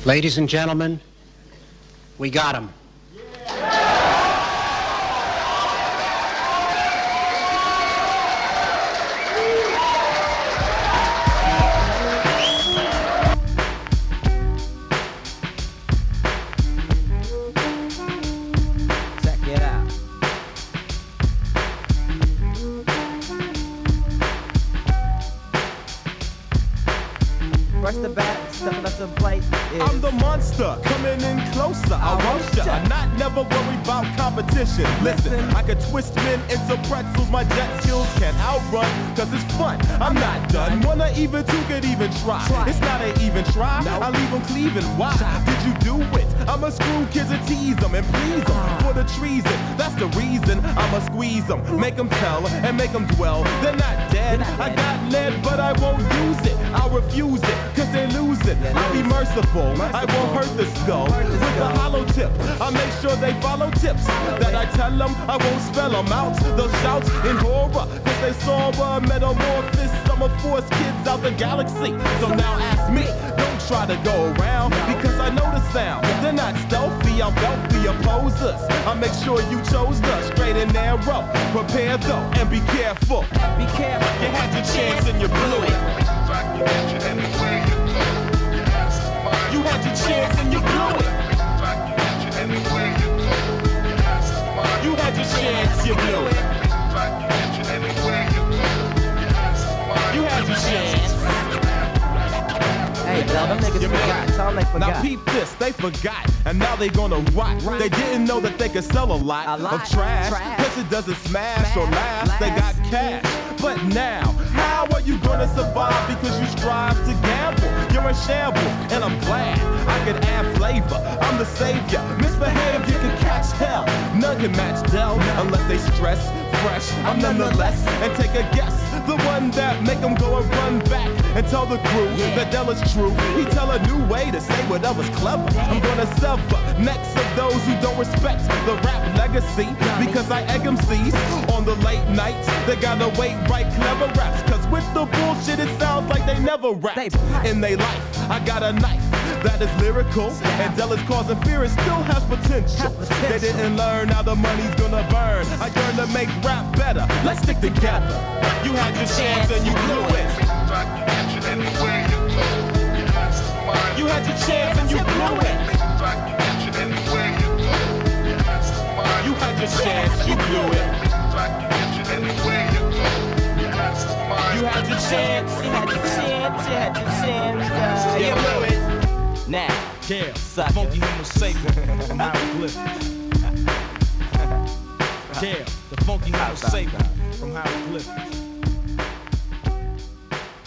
Ladies and gentlemen, we got him. Check it out. First the bat, stepping up to the plate is... I'm the monster, coming in closer. I roast ya. I'm not never worried about competition. Listen, I could twist men into pretzels. My jet skills can outrun, cause it's fun. I'm not done. One or even two could even try. It's not an even try. I leave them cleaving. Why did you do it? I'ma screw kids and tease them and please them for the treason. That's the reason I'ma squeeze them, make them tell and make them dwell. They're not dead. I got lead, but I won't use it. I'll refuse it, cause they lose it. I'll be merciful. I won't hurt the skull with the hollow tip. I make sure they follow tips that I tell them. I won't spell them out. They'll shout in horror, cause they saw a metamorphosis. I'ma force kids out the galaxy. So now ask me, don't try to go around, because I know the sound. They're not stealthy, I'm wealthy opposers. I make sure you chose the straight and narrow. Prepare though, and be careful. Be careful. You had your chance and you blew it. You had your chance and you blew it. You had your chance, you blew it. You had your chance. Hey, tell them niggas forgot. Tell them they forgot. Now peep this, they forgot, and now they gonna rot. They didn't know that they could sell a lot of trash. Plus it doesn't smash or last, they got cash. But now, how are you gonna survive because you strive to gamble? You're in shambles, and I'm glad I can add flavor. I'm the savior. Misbehave, you can catch hell. None can match Dell unless they stress fresh. I'm nonetheless, and take a guess. The one that make them go and run back and tell the crew that Dell is true. He tell a new way to say whatever's clever. I'm gonna sever necks of those who don't respect the rap legacy, because I egg MCs on the late nights. They gotta wait, write clever raps, cause with the bullshit it sounds like they never rap. In their life, I got a knife that is lyrical, and Dell is causing fear and still has potential. They didn't learn how the money's gonna burn. I yearn to make rap better. Let's stick together. You had your chance and you blew it. You had your chance and you blew it. You had your chance, you blew it. You had your chance, you had your chance, you had your chance, you blew it. Now, Yeah, sucker. funky Homo sapien from hieroglyphics. Yeah, the funky Homo sapien from hieroglyphics.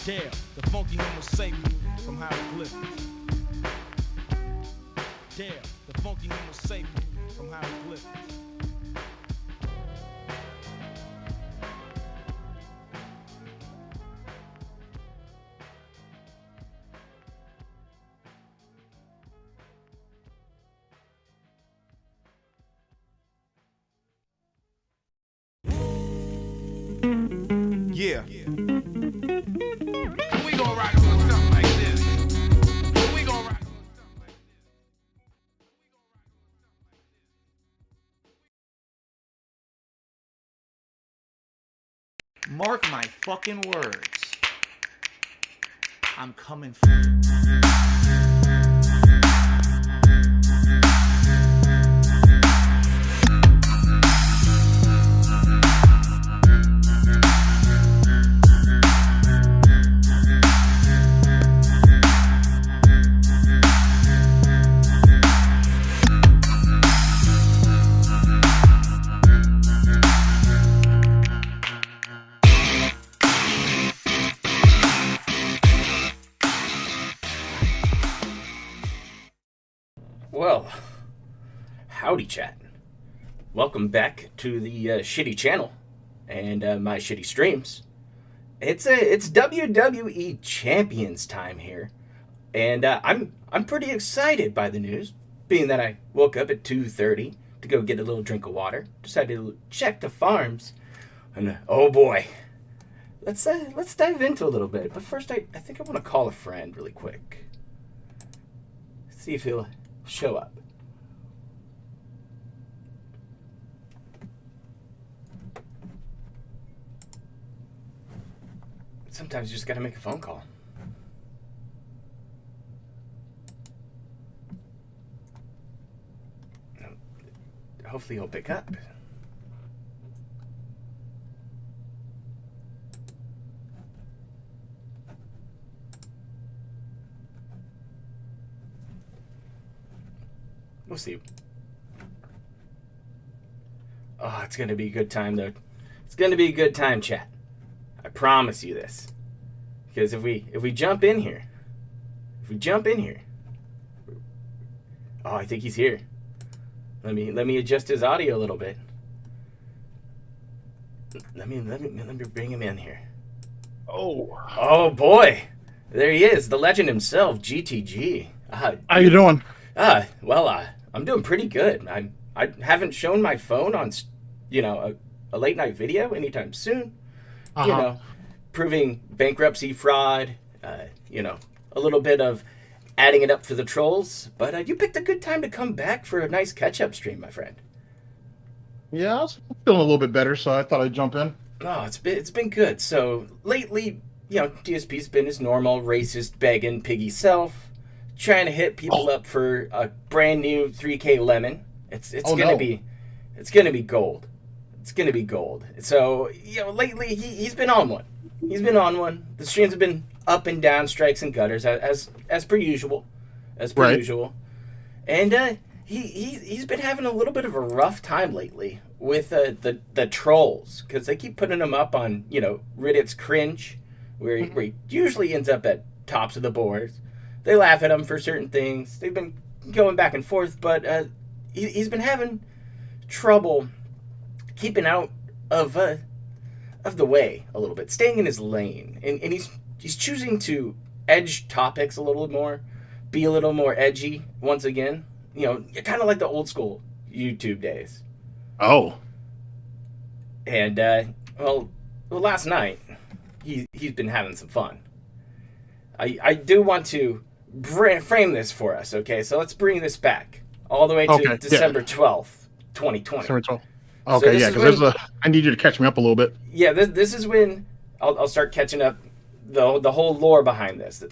Yeah, the funky Homo sapien from hieroglyphics. Yeah, the funky Homo sapien from hieroglyphics. Yeah. We gon' rock on something like this. We gon' rock on something like this. Mark my fucking words. I'm coming for you. Well, howdy chat. Welcome back to the shitty channel and my shitty streams. It's WWE Champions time here, and I'm pretty excited by the news, being that I woke up at 2:30 to go get a little drink of water, decided to check the farms, and oh boy, let's dive into a little bit. But first, I think I want to call a friend really quick. See if he'll show up. Sometimes you just gotta make a phone call. Hopefully he'll pick up. We'll see. Oh, it's gonna be a good time though. It's gonna be a good time, chat. I promise you this. Because if we jump in here, oh, I think he's here. Let me adjust his audio a little bit. Let me bring him in here. Oh boy, there he is, the legend himself, GTG. How you doing? I'm doing pretty good. I haven't shown my phone on, a late night video anytime soon. Proving bankruptcy fraud. A little bit of adding it up for the trolls. But you picked a good time to come back for a nice catch-up stream, my friend. Yeah, I was feeling a little bit better, so I thought I'd jump in. Oh, it's been good. So lately, DSP's been his normal racist, begging, piggy self, trying to hit people up for a brand new 3K lemon. It's gonna be gold. It's gonna be gold. So lately he's been on one. The streams have been up and down, strikes and gutters as per usual, And he's been having a little bit of a rough time lately with the trolls, because they keep putting him up on Reddit's cringe, where he usually ends up at tops of the boards. They laugh at him for certain things. They've been going back and forth, but he's been having trouble keeping out of the way a little bit, staying in his lane, and he's choosing to edge topics a little more, be a little more edgy once again. Kind of like the old school YouTube days. Oh. And last night he's been having some fun. I do want to frame this for us, okay? So let's bring this back all the way to December 12th, 2020. December 12th. Okay, so because I need you to catch me up a little bit. Yeah, this is when I'll start catching up the whole lore behind this.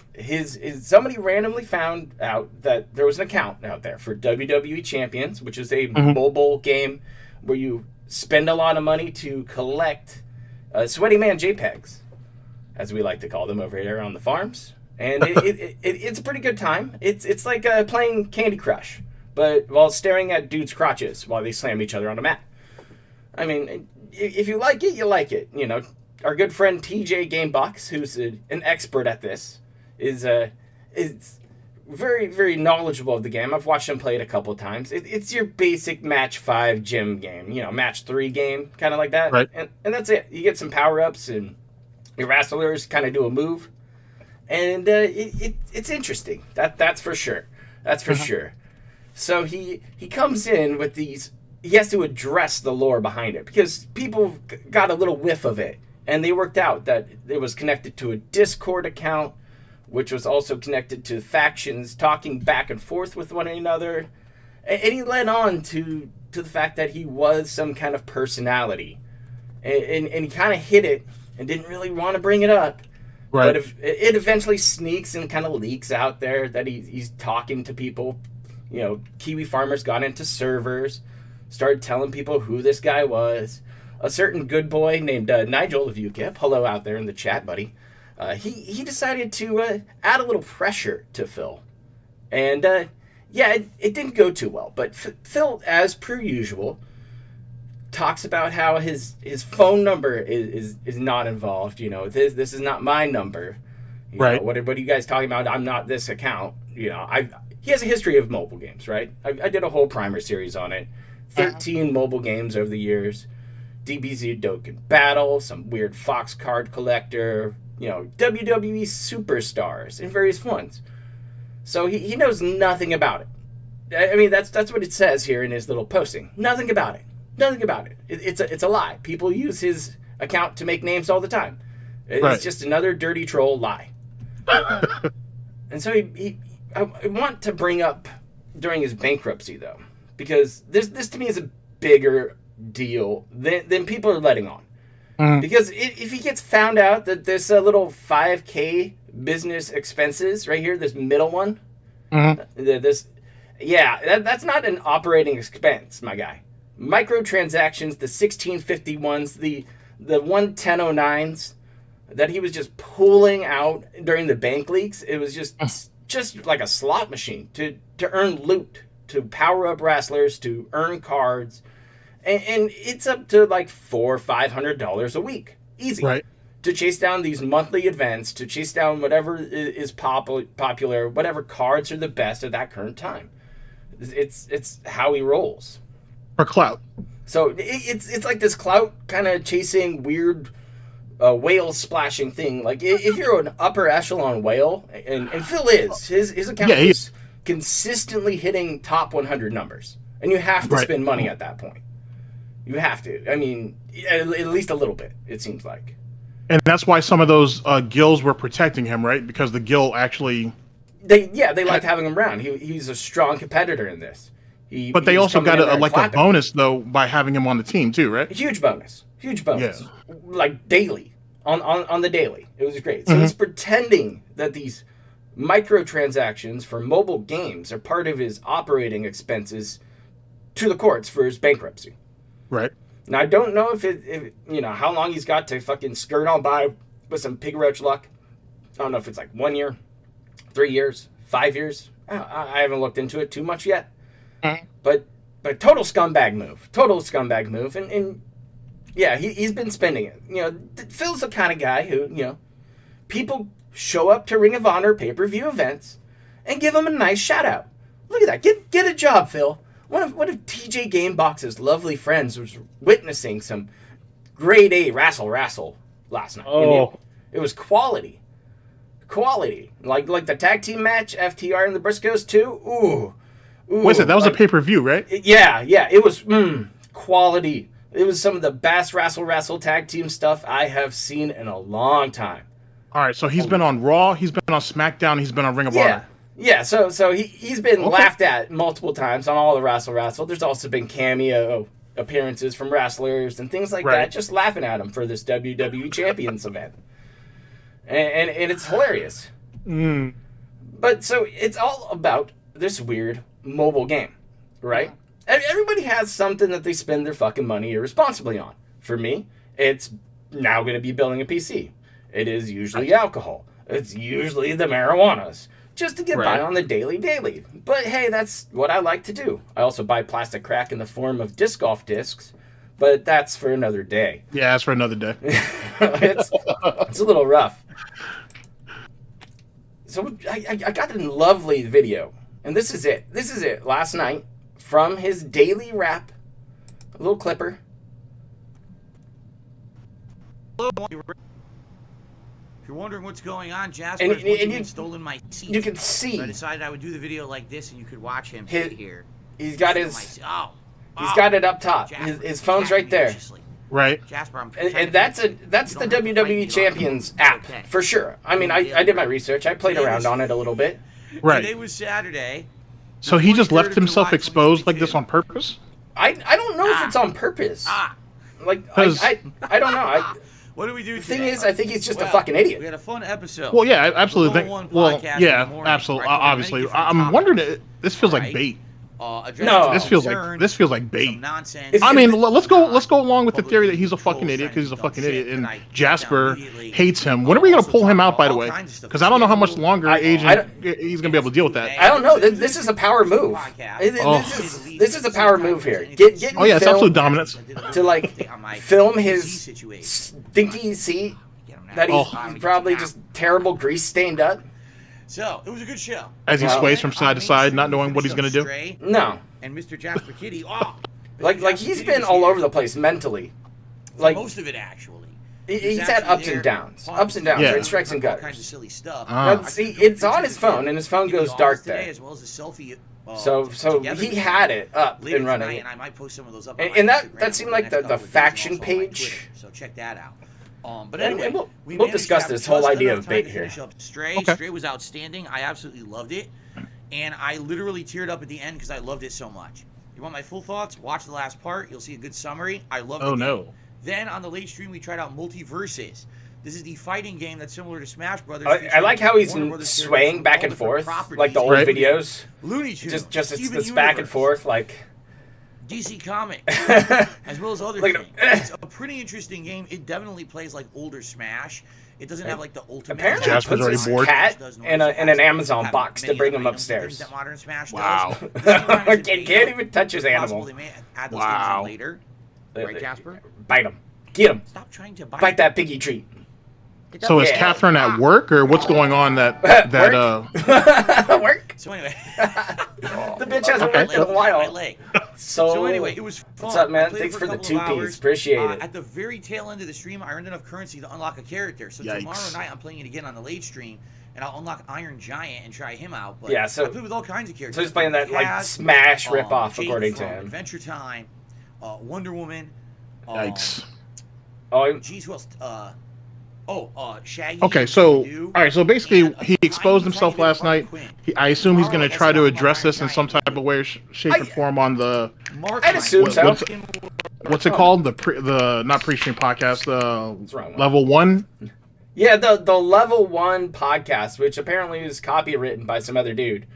Somebody randomly found out that there was an account out there for WWE Champions, which is a mobile game where you spend a lot of money to collect sweaty man JPEGs, as we like to call them over here on the farms. And it's a pretty good time. It's like playing Candy Crush, but while staring at dudes' crotches while they slam each other on a mat. I mean, if you like it, you like it. Our good friend TJ Gamebox, who's an expert at this, is very, very knowledgeable of the game. I've watched him play it a couple of times. It's your basic match 5 gym game, match 3 game, kind of like that. Right. And that's it. You get some power-ups, and your wrestlers kind of do a move. And it's interesting. That's for sure. That's for sure. So he comes in with these. He has to address the lore behind it, because people got a little whiff of it, and they worked out that it was connected to a Discord account, which was also connected to factions talking back and forth with one another. And he led on to the fact that he was some kind of personality. And he kind of hid it and didn't really want to bring it up. Right. But it eventually sneaks and kind of leaks out there that he's talking to people. Kiwi farmers got into servers, started telling people who this guy was. A certain good boy named Nigel of UKIP, hello out there in the chat, buddy. He decided to add a little pressure to Phil. And it didn't go too well. But Phil, as per usual, talks about how his phone number is not involved. This is not my number. Right. What are you guys talking about? I'm not this account. He has a history of mobile games, right? I did a whole primer series on it. 13 mobile games over the years. DBZ Dokkan Battle, some weird Fox card collector, WWE superstars, and various ones. So he knows nothing about it. I mean, that's what it says here in his little posting. Nothing about it. It's a lie. People use his account to make names all the time. It's just another dirty troll lie. And so he I want to bring up during his bankruptcy, though, because this to me is a bigger deal than people are letting on. Because if he gets found out that this little $5K business expenses right here, this middle one, that's not an operating expense, my guy. Microtransactions, the 1651s, the 11009s that he was just pulling out during the bank leaks, it was just like a slot machine to earn loot, to power up wrestlers, to earn cards. And it's up to like $400 or $500 a week. Easy. Right. To chase down these monthly events, to chase down whatever is popular, whatever cards are the best at that current time. It's how he rolls. For clout. So it's like this clout kind of chasing weird whale splashing thing. Like if you're an upper echelon whale, and Phil is, his account is consistently hitting top 100 numbers. And you have to spend money at that point. You have to. I mean, at least a little bit, it seems like. And that's why some of those guilds were protecting him, right? Because the guild actually... They liked having him around. He's a strong competitor in this. But they also got a bonus, though, by having him on the team, too, right? Huge bonus. Yeah. Like, daily. On the daily. It was great. So he's pretending that these microtransactions for mobile games are part of his operating expenses to the courts for his bankruptcy. Right. Now, I don't know if how long he's got to fucking skirt on by with some pig roach luck. I don't know if it's like 1 year, 3 years, 5 years. I haven't looked into it too much yet. But total scumbag move. And yeah, he's been spending it. Phil's the kind of guy who, people show up to Ring of Honor pay-per-view events and give him a nice shout out. Look at that. Get a job, Phil. One of TJ Gamebox's lovely friends was witnessing some grade A wrestle last night. Oh. It was quality. Like the tag team match, FTR and the Briscoes too. Ooh. Wait a second, that was a pay-per-view, right? Yeah. It was quality. It was some of the best wrestle tag team stuff I have seen in a long time. All right, so he's been on Raw, he's been on SmackDown, he's been on Ring of Honor. Yeah, so he's been laughed at multiple times on all the wrestle. There's also been cameo appearances from wrestlers and things like that, just laughing at him for this WWE Champions event. And it's hilarious. But so it's all about this weird mobile game, right? Everybody has something that they spend their fucking money irresponsibly on. For me, it's now going to be building a PC. It is usually alcohol. It's usually the marijuanas. Just to get by on the daily. But hey, that's what I like to do. I also buy plastic crack in the form of disc golf discs, but that's for another day. Yeah, that's for another day. It's a little rough. So I got a lovely video, and this is it. Last night, from his daily rap, a little clipper. If you're wondering what's going on, Jasper's once again stolen my seat. You can see. So I decided I would do the video like this, and you could watch him sit here. He's got he's got it up top. His phone's right there. Right. Jasper, and that's the WWE Champions app for sure. I mean, I did my research. I played around on it a little bit. Right. Today was Saturday. So he just left himself exposed like this on purpose? I don't know if it's on purpose. Like I don't know. What do we do today? The thing is, I think he's just a fucking idiot. We had a fun episode. Well, yeah, absolutely. Absolutely. Obviously, I'm wondering. This feels like bait. No, this feels like bait. Nonsense. I mean, let's go along with the theory that he's a fucking idiot because he's a fucking idiot, and Jasper hates him. When are we gonna pull him out, by the way? Because I don't know how much longer he's gonna be able to deal with that. I don't know. This is a power move. This is a power move here. Get it's absolute dominance. To like film his stinky seat that he's probably just terrible grease stained up. So, it was a good show. As he sways from side to side, not knowing what he's going to do? No. And Mr. Jasper Kitty, like he's been all over the place mentally. Like most of it, actually. He's had ups and downs. Red strikes and gutters. All kinds of silly stuff. See, it's on his phone, and his phone goes dark there. As well as a selfie, so he had it up and running. And I might post some of those up. And that seemed like the faction page. So check that out. But anyway, anyway, we'll discuss this whole idea of bait here. Stray was outstanding. I absolutely loved it. and I literally teared up at the end because I loved it so much. You want my full thoughts? Watch the last part. You'll see a good summary. I love it. Oh, no. Then on the late stream, we tried out Multiverses. This is the fighting game that's similar to Smash Brothers. I like how he's swaying back and forth, like the old videos. Looney Tunes. Just it's back and forth, like... DC Comics, as well as other things. It's a pretty interesting game. It definitely plays like older Smash. It doesn't have like the ultimate. Apparently, Jasper's already bored. Cat in an Amazon box to bring him upstairs. That Modern Smash wow. Can't even touch his animal. They may add those Wow. things in later. Right, Jasper? Bite him. Get him. Stop trying to bite that piggy treat. So is Catherine at work, or what's going on that work? So anyway, the bitch hasn't worked in a while. So anyway, it was fun. What's up, man? Thanks for the 2Ps. Appreciate it. At the very tail end of the stream, I earned enough currency to unlock a character. So tomorrow night, I'm playing it again on the late stream, and I'll unlock Iron Giant and try him out. But yeah, so I play with all kinds of characters. So he's playing that like Smash ripoff, according to him. Adventure Time, Wonder Woman. Yikes. Geez, who else? Shaggy. Okay, so all right, so basically he exposed himself last night. I assume he's going to try to address this in some type of way, shape, and form on the. I'd assume so. What's it called? The not pre-stream podcast. Level 1. Yeah, the Level 1 podcast, which apparently is copywritten by some other dude.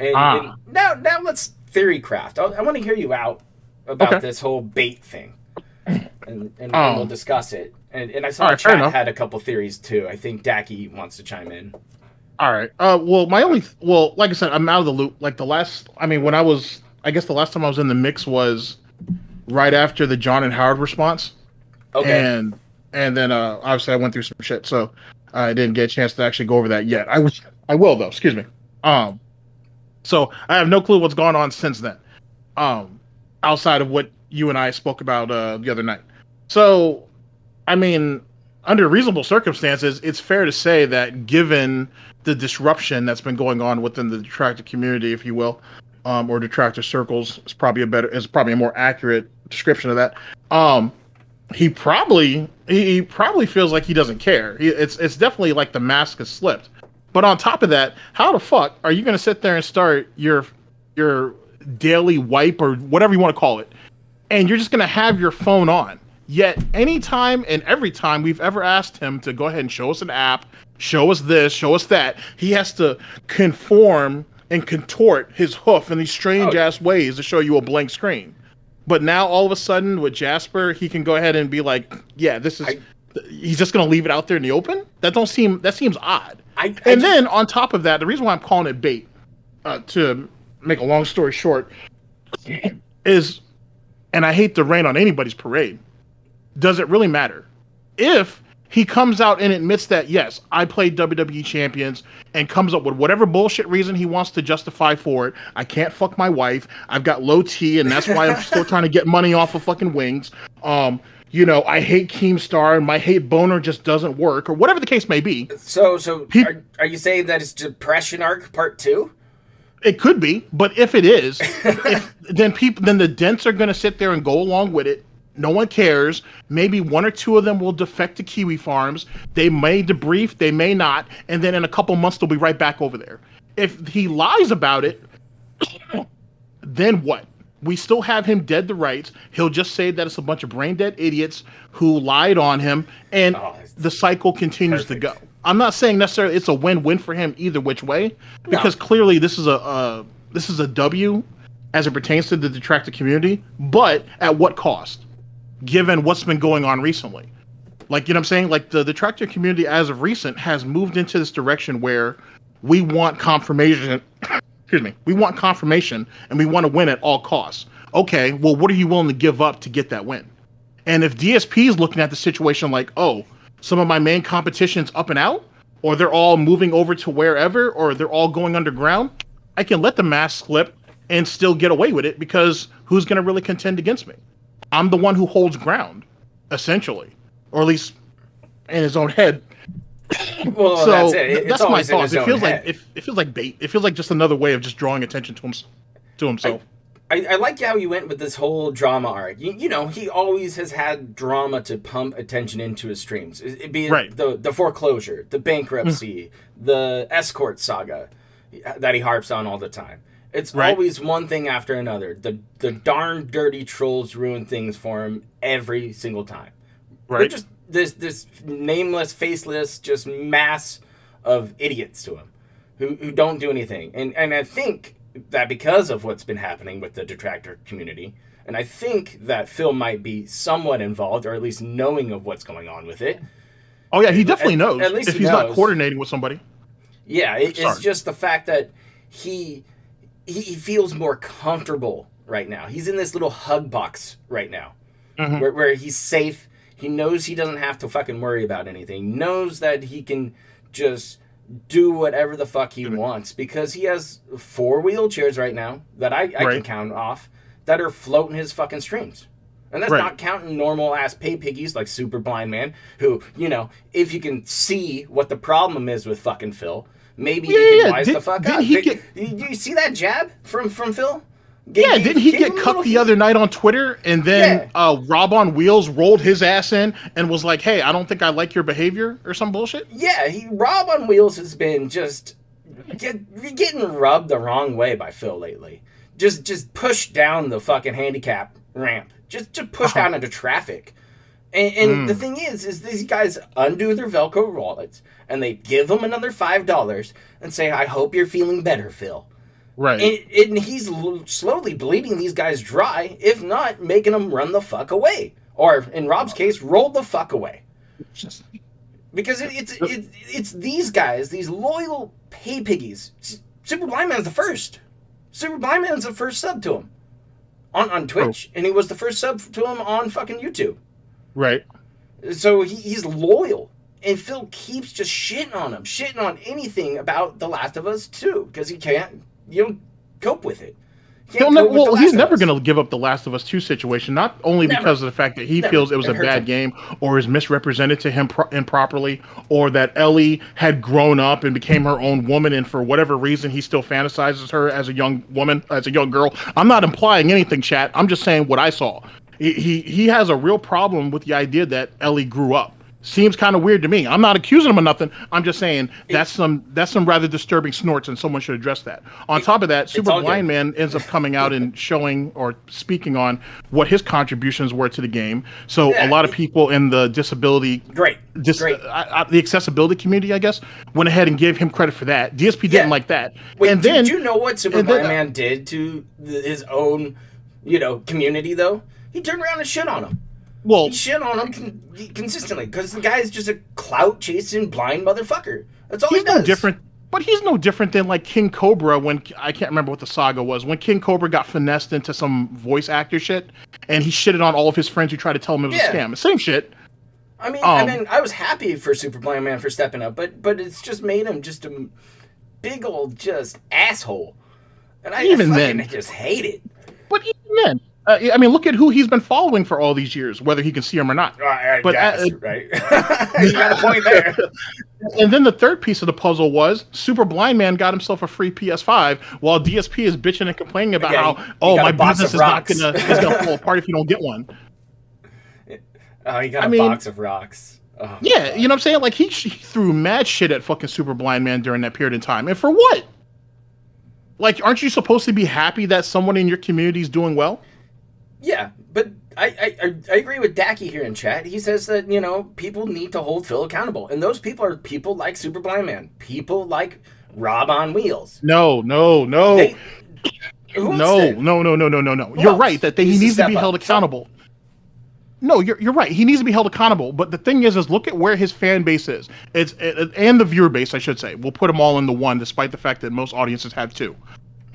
And now let's theory craft. I want to hear you out about this whole bait thing, and we'll discuss it. And I saw chat had a couple theories too. I think Dacky wants to chime in. All right. Like I said, I'm out of the loop. Like the last time I was in the mix was right after the John and Howard response. Okay. And then obviously I went through some shit, so I didn't get a chance to actually go over that yet. I will though. Excuse me. So I have no clue what's gone on since then. Outside of what you and I spoke about the other night. So. Under reasonable circumstances, it's fair to say that given the disruption that's been going on within the detractor community, if you will, or detractor circles, is probably a more accurate description of that. He probably feels like he doesn't care. It's definitely like the mask has slipped. But on top of that, how the fuck are you going to sit there and start your daily wipe or whatever you want to call it, and you're just going to have your phone on? Yet, anytime and every time we've ever asked him to go ahead and show us an app, show us this, show us that, he has to conform and contort his hoof in these strange-ass ways to show you a blank screen. But now, all of a sudden, with Jasper, he can go ahead and be like, yeah, he's just going to leave it out there in the open? That seems odd. Then, on top of that, the reason why I'm calling it bait, to make a long story short, is, and I hate to rain on anybody's parade, does it really matter? If he comes out and admits that, yes, I played WWE champions, and comes up with whatever bullshit reason he wants to justify for it, I can't fuck my wife, I've got low T, and that's why I'm still trying to get money off of fucking wings, I hate Keemstar, and my hate boner just doesn't work, or whatever the case may be. So are you saying that it's Depression Arc Part 2? It could be, but if it is, then the dents are going to sit there and go along with it. No one cares. Maybe one or two of them will defect to Kiwi Farms. They may debrief, they may not, and then in a couple months they'll be right back over there. If he lies about it, then what? We still have him dead to rights. He'll just say that it's a bunch of brain-dead idiots who lied on him, and the cycle continues to go. I'm not saying necessarily it's a win-win for him either which way, because clearly this is a W as it pertains to the detractor community, but at what cost? Given what's been going on recently. Like, you know what I'm saying? Like, the detractor community as of recent has moved into this direction where we want confirmation. We want confirmation, and we want to win at all costs. Okay, well, what are you willing to give up to get that win? And if DSP is looking at the situation like, oh, some of my main competition's up and out, or they're all moving over to wherever, or they're all going underground, I can let the mask slip and still get away with it, because who's going to really contend against me? I'm the one who holds ground, essentially, or at least in his own head. Well, so that's it. That's my thoughts. It feels like bait. It feels like just another way of just drawing attention to himself. I like how you went with this whole drama arc. You know, he always has had drama to pump attention into his streams. It be the foreclosure, the bankruptcy, the escort saga. that he harps on all the time. It's Right. always one thing after another. The darn dirty trolls ruin things for him every single time. Right. They're just this nameless, faceless, just mass of idiots to him who don't do anything. And I think that because of what's been happening with the detractor community, and I think that Phil might be somewhat involved, or at least knowing of what's going on with it. Oh yeah, he definitely knows. At least if he he's knows. not coordinating with somebody. Yeah, it's Sorry. just the fact that he feels more comfortable right now. He's in this little hug box right now, where he's safe. He knows he doesn't have to fucking worry about anything. He knows that he can just do whatever the fuck he wants because he has 4 wheelchairs right now that I can count off that are floating his fucking streams. And that's not counting normal ass pay piggies like Super Blind Man, who, you know, if you can see what the problem is with fucking Phil, maybe he can wise the fuck up. Did you see that jab from Phil? Didn't he get cucked the other night on Twitter, and then Rob on Wheels rolled his ass in and was like, "Hey, I don't think I like your behavior," or some bullshit? Yeah, Rob on Wheels has been just getting rubbed the wrong way by Phil lately. Just push down the fucking handicap ramp. Just push down into traffic. And the thing is these guys undo their Velcro wallets, and they give them another $5 and say, "I hope you're feeling better, Phil." Right. And he's slowly bleeding these guys dry, if not making them run the fuck away. Or, in Rob's case, roll the fuck away. Because it's these guys, these loyal pay piggies. Super Blind Man's the first. Super Blind Man's the first sub to him on Twitch, and he was the first sub to him on fucking YouTube. Right. So he's loyal. And Phil keeps just shitting on him, shitting on anything about The Last of Us 2, because he can't, cope with it. He's never going to give up the Last of Us 2 situation, not only because of the fact that he feels it was a bad game or is misrepresented to him improperly, or that Ellie had grown up and became her own woman, and for whatever reason he still fantasizes her as a young woman, as a young girl. I'm not implying anything, chat. I'm just saying what I saw. He has a real problem with the idea that Ellie grew up. Seems kind of weird to me. I'm not accusing him of nothing. I'm just saying that's some rather disturbing snorts, and someone should address that. On top of that, Super Blind Man ends up coming out and showing or speaking on what his contributions were to the game. So a lot of people in the disability, the accessibility community, I guess, went ahead and gave him credit for that. DSP didn't like that. Wait, and did you know what Super Blind Man did to his own, community though? He turned around and shit on him. Well, he shit on him consistently because the guy is just a clout chasing blind motherfucker. That's all he does. But he's no different than like King Cobra when I can't remember what the saga was, when King Cobra got finessed into some voice actor shit, and he shitted on all of his friends who tried to tell him it was a scam. Same shit. I mean, I was happy for Super Blind Man for stepping up, but it's just made him just a big old just asshole, and I just hate it. But even then. Look at who he's been following for all these years, whether he can see him or not. Right. You got a point there. And then the third piece of the puzzle was Super Blind Man got himself a free PS5, while DSP is bitching and complaining about my business is not gonna fall apart if you don't get one. Oh, he got a box of rocks. Oh, yeah, you know what I'm saying? Like he threw mad shit at fucking Super Blind Man during that period of time, and for what? Like, aren't you supposed to be happy that someone in your community is doing well? Yeah, but I agree with Dacky here in chat. He says that, people need to hold Phil accountable. And those people are people like Super Blind Man. People like Rob on Wheels. No. No. You're right that he needs to be held accountable. No, you're right. He needs to be held accountable. But the thing is look at where his fan base is. And the viewer base, I should say. We'll put them all into one, despite the fact that most audiences have two.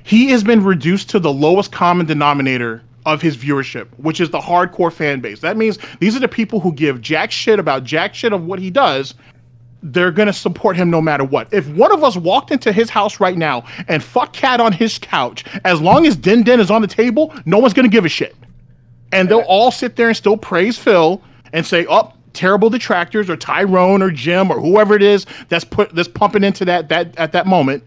He has been reduced to the lowest common denominator of his viewership, which is the hardcore fan base. That means these are the people who give jack shit of what he does. They're going to support him no matter what. If one of us walked into his house right now and fuck Cat on his couch, as long as Din Din is on the table, no one's going to give a shit. And they'll all sit there and still praise Phil and say, terrible detractors, or Tyrone or Jim or whoever it is that's pumping into that at that moment.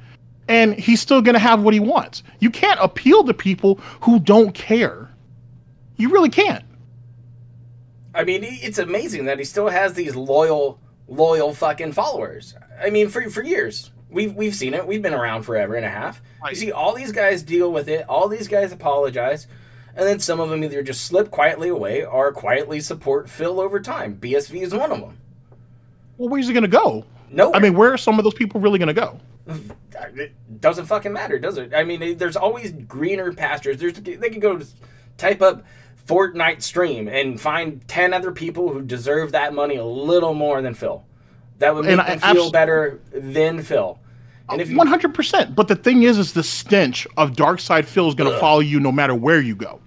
And he's still going to have what he wants. You can't appeal to people who don't care. You really can't. I mean, it's amazing that he still has these loyal fucking followers. I mean, for years. We've seen it. We've been around forever and a half. Right. You see all these guys deal with it. All these guys apologize. And then some of them either just slip quietly away or quietly support Phil over time. BSV is one of them. Well, where's he going to go? No. I mean, where are some of those people really going to go? It doesn't fucking matter, does it? I mean, there's always greener pastures. They can go type up Fortnite stream and find 10 other people who deserve that money a little more than Phil. That would make them feel better than Phil. And if 100%. But the thing is the stench of Darkside Phil is going to follow you no matter where you go.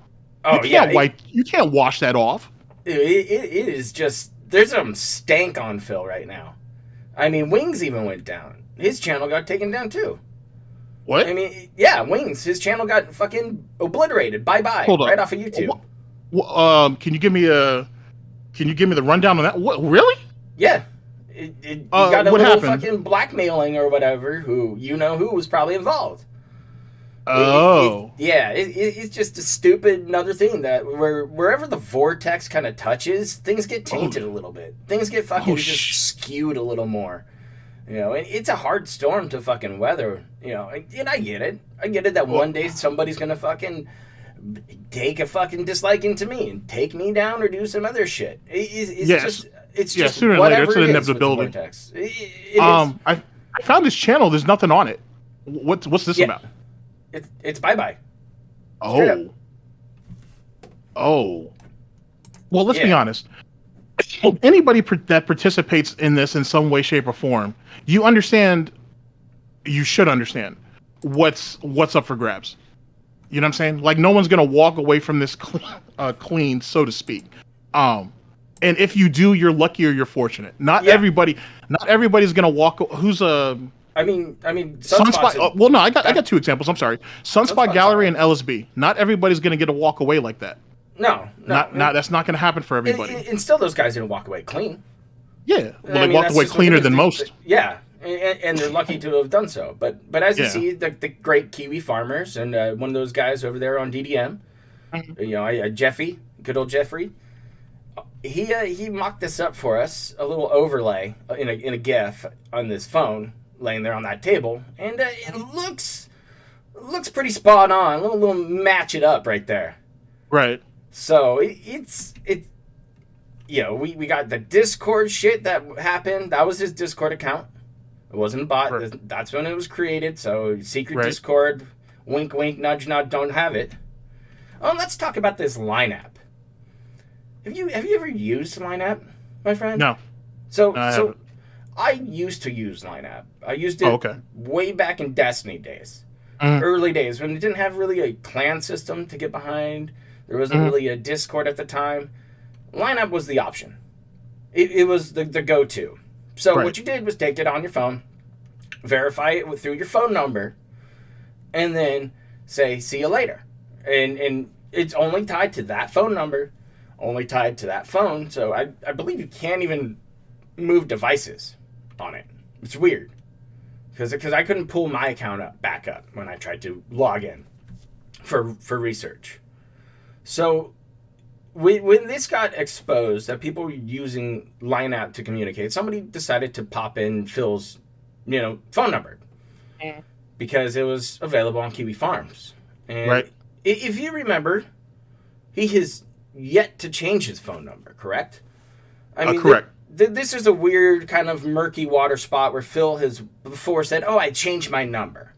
Oh, You can't wash that off. It is just, there's some stank on Phil right now. I mean, Wings even went down. His channel got taken down too. What? I mean, yeah, Wings. His channel got fucking obliterated. Bye-bye. Hold on. Right off of YouTube. Can you give me the rundown on that? What, really? Yeah. You got a what little happened? fucking blackmailing or whatever who was probably involved. Oh. It's just a stupid another thing that wherever the vortex kind of touches, things get tainted a little bit. Things get fucking just skewed a little more. You know, and it's a hard storm to fucking weather. You know, and I get it. I get it that one day somebody's gonna fucking take a fucking disliking to me and take me down or do some other shit. It's just sooner or later, it's an inevitability. Vortex. It is. I found this channel. There's nothing on it. What's this about? It's bye-bye. Oh. Well, let's be honest. Anybody that participates in this in some way, shape, or form, you should understand what's up for grabs. You know what I'm saying? Like, no one's going to walk away from this clean, so to speak. And if you do, you're lucky or you're fortunate. Not everybody's going to walk. Who's a... I mean, Sunspot. Well, no, I got two examples. I'm sorry. Sunspot Gallery and LSB. Not everybody's going to get a walk away like that. No. That's not going to happen for everybody. And still, those guys didn't walk away clean. Yeah, well, they walked away cleaner than most. Yeah, and they're lucky to have done so. But as you see, the great Kiwi farmers and one of those guys over there on DDM, you know, Jeffy, good old Jeffrey. He mocked this up for us, a little overlay in a GIF on this phone laying there on that table, and it looks pretty spot on. Little match it up right there. Right. So it's you know, we got the Discord shit that happened. That was his Discord account. It wasn't a bot. Right. That's when it was created. So secret Discord, wink wink, nudge nudge, don't have it. Oh, let's talk about this Line app. Have you ever used Line app, my friend? No. So I used to use Line app. I used it way back in Destiny days. Early days when it didn't have really a clan system to get behind. There wasn't really a Discord at the time. Line app was the option. It was the go-to. So what you did was take it on your phone, verify it through your phone number, and then say, see you later. And it's only tied to that phone number, only tied to that phone. So I believe you can't even move devices on it. It's weird. Because I couldn't pull my account back up when I tried to log in for research. So when this got exposed that people were using Line app to communicate, somebody decided to pop in Phil's, phone number because it was available on Kiwi Farms. And if you remember, he has yet to change his phone number, correct? I mean, correct. This is a weird kind of murky water spot where Phil has before said, "Oh, I changed my number."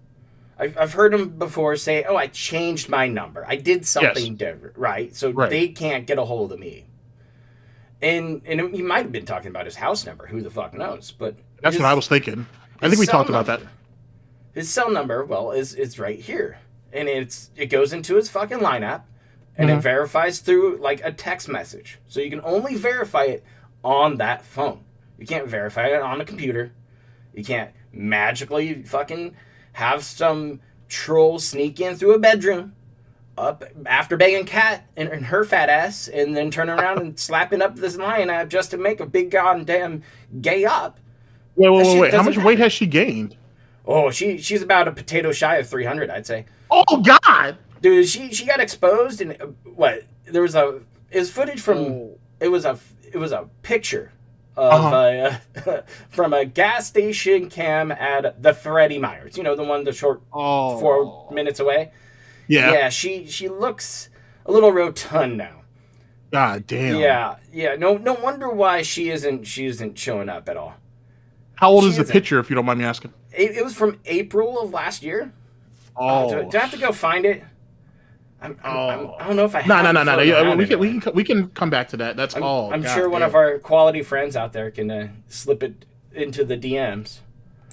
I've heard him before say, "Oh, I changed my number. I did something different, right? So they can't get a hold of me." And he might have been talking about his house number. Who the fuck knows? But that's what I was thinking. I think we talked about that. His cell number, is right here, and it goes into his fucking Line app, and it verifies through like a text message. So you can only verify it on that phone. You can't verify it on a computer. You can't magically fucking have some troll sneak in through a bedroom up after banging Kat and her fat ass and then turn around and slapping up this Line app just to make a big goddamn gay up. Wait. How much weight has she gained? Oh, she's about a potato shy of 300, I'd say. Oh, God! Dude, she got exposed and it was footage from, it was a picture of from a gas station cam at the Freddie Myers. You know, the one the short 4 minutes away. Yeah, she looks a little rotund now. God damn. Yeah. No wonder why she isn't showing up at all. How old is the picture, if you don't mind me asking? It was from April of last year. Do I have to go find it? I don't know if I have. No. We can come back to that. That's all. I'm sure one of our quality friends out there can slip it into the DMs.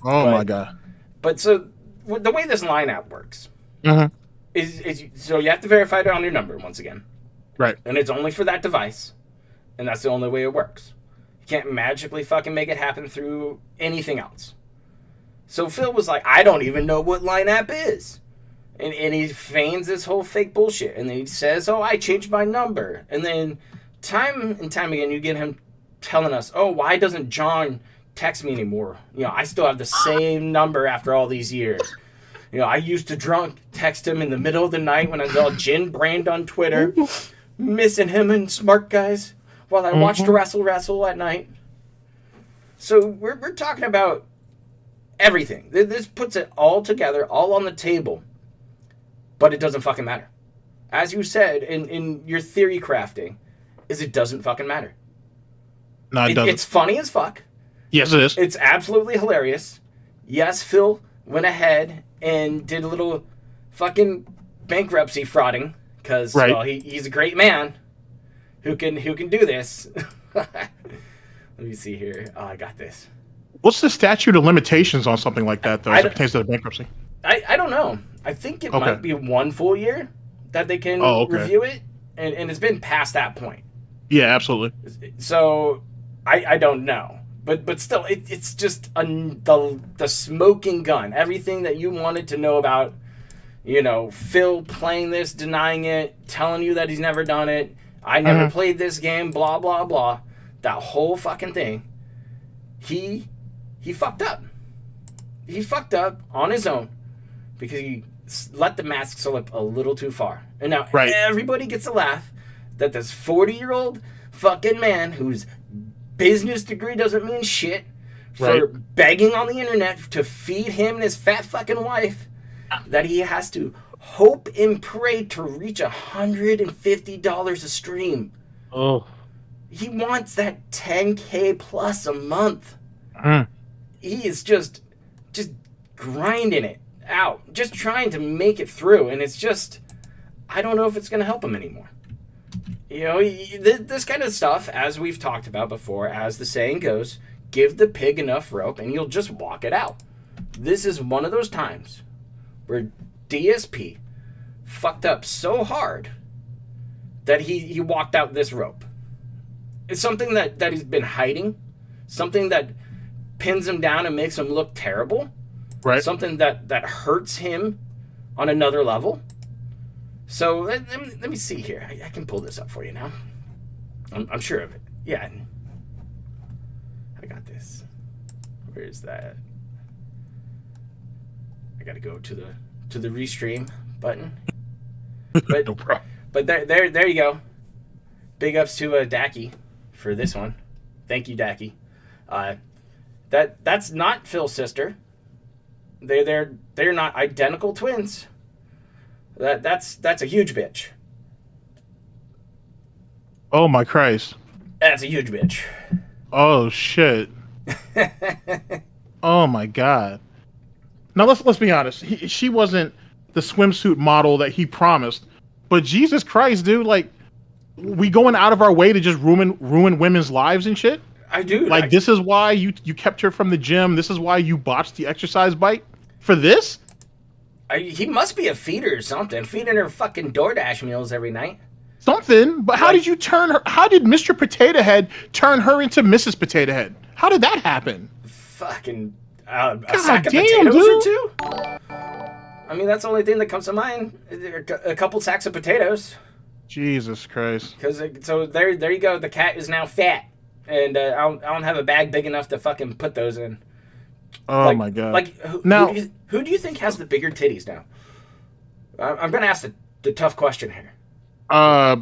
My god. But so the way this lineup works is so you have to verify it on your number once again. Right. And it's only for that device. And that's the only way it works. You can't magically fucking make it happen through anything else. So Phil was like, I don't even know what lineup is. And he feigns this whole fake bullshit. And then he says, I changed my number. And then time and time again, you get him telling us, why doesn't John text me anymore? You know, I still have the same number after all these years. You know, I used to drunk text him in the middle of the night when I was all gin-brained on Twitter, missing him and Smart Guys while I watched Wrestle at night. So we're talking about everything. This puts it all together, all on the table. But it doesn't fucking matter. As you said in your theory crafting, it doesn't fucking matter. No, it doesn't. It's funny as fuck. Yes, it is. It's absolutely hilarious. Yes, Phil went ahead and did a little fucking bankruptcy frauding because he's a great man who can do this. Let me see here. I got this. What's the statute of limitations on something like that, though, as it pertains to the bankruptcy? I don't know. I think it might be 1 full year that they can review it, and it's been past that point. Yeah, absolutely. So I don't know. But still, it's just the smoking gun. Everything that you wanted to know about, you know, Phil playing this, denying it, telling you that he's never done it. I never played this game, blah, blah, blah. That whole fucking thing. He fucked up. He fucked up on his own because he let the mask slip a little too far. And now everybody gets a laugh that this 40-year-old fucking man whose business degree doesn't mean shit for begging on the internet to feed him and his fat fucking wife, that he has to hope and pray to reach $150 a stream. He wants that 10K plus a month. He is just grinding it out, just trying to make it through, and it's just, I don't know if it's going to help him anymore. You know, this kind of stuff, as we've talked about before, as the saying goes, give the pig enough rope and you'll just walk it out. This is one of those times where DSP fucked up so hard that he walked out this rope. It's something that he's been hiding, something that pins him down and makes him look terrible, something that hurts him on another level. So let me see here. I can pull this up for you now. I'm sure of it. Yeah, I got this. Where is that? I got to go to the restream button. But No problem. But there you go. Big ups to Daki for this one. Thank you, Daki. That's not Phil's sister. They're not identical twins. That's a huge bitch. Oh my Christ. That's a huge bitch. Oh shit. Oh my God. Now let's be honest. She wasn't the swimsuit model that he promised. But Jesus Christ, dude, like, we going out of our way to just ruin women's lives and shit? I do. Like, this is why you kept her from the gym. This is why you botched the exercise bike for this? He must be a feeder or something, feeding her fucking DoorDash meals every night. Something, but how did you turn her? How did Mr. Potato Head turn her into Mrs. Potato Head? How did that happen? Fucking a sack of potatoes or two? I mean, that's the only thing that comes to mind. A couple sacks of potatoes. Jesus Christ. So there you go. The cat is now fat, and I don't have a bag big enough to fucking put those in. Oh my God. Like, who do you think has the bigger titties now? I'm going to ask the tough question here.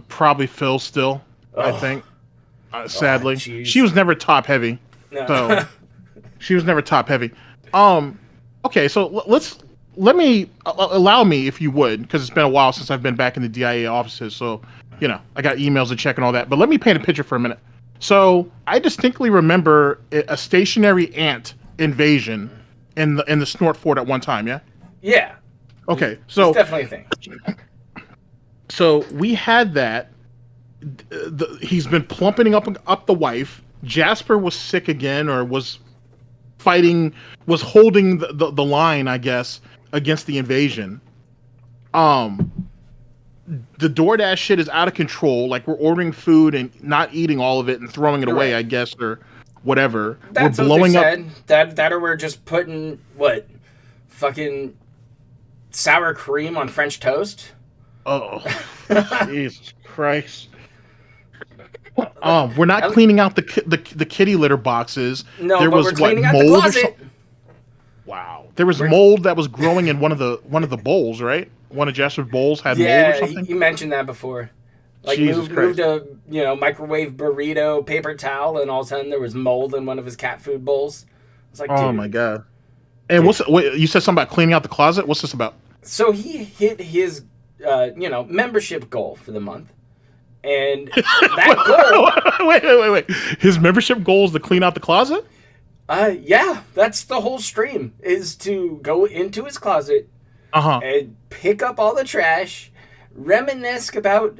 Probably Phil still, I think. sadly. jeez. She was never top heavy. No. So she was never top heavy. Okay, so allow me, if you would, because it's been a while since I've been back in the DIA offices. So, I got emails to check and all that. But let me paint a picture for a minute. So I distinctly remember a stationary ant invasion in the Snort Fort at one time. Yeah. Yeah. Okay. So it's definitely a thing. So we had that. He's been plumping up the wife. Jasper was sick again, or was holding the line, I guess, against the invasion. The DoorDash shit is out of control. Like, we're ordering food and not eating all of it and throwing it away, right. I guess, or whatever. That's we're blowing what up. they said. That or we're just putting fucking sour cream on French toast. Oh, Jesus Christ! We're not cleaning out the kitty litter boxes. No, there but was we're cleaning out mold the or closet. something? Wow, there was mold that was growing in one of the bowls, right? One of Jasper's bowls had mold or something. Yeah, you mentioned that before. Like, Jesus moved a microwave burrito paper towel, and all of a sudden there was mold in one of his cat food bowls. It's like, oh dude. my god! And you said something about cleaning out the closet? What's this about? So he hit his membership goal for the month, and that goal. Wait! His membership goal is to clean out the closet? Yeah, that's the whole stream, is to go into his closet and pick up all the trash, reminisce about,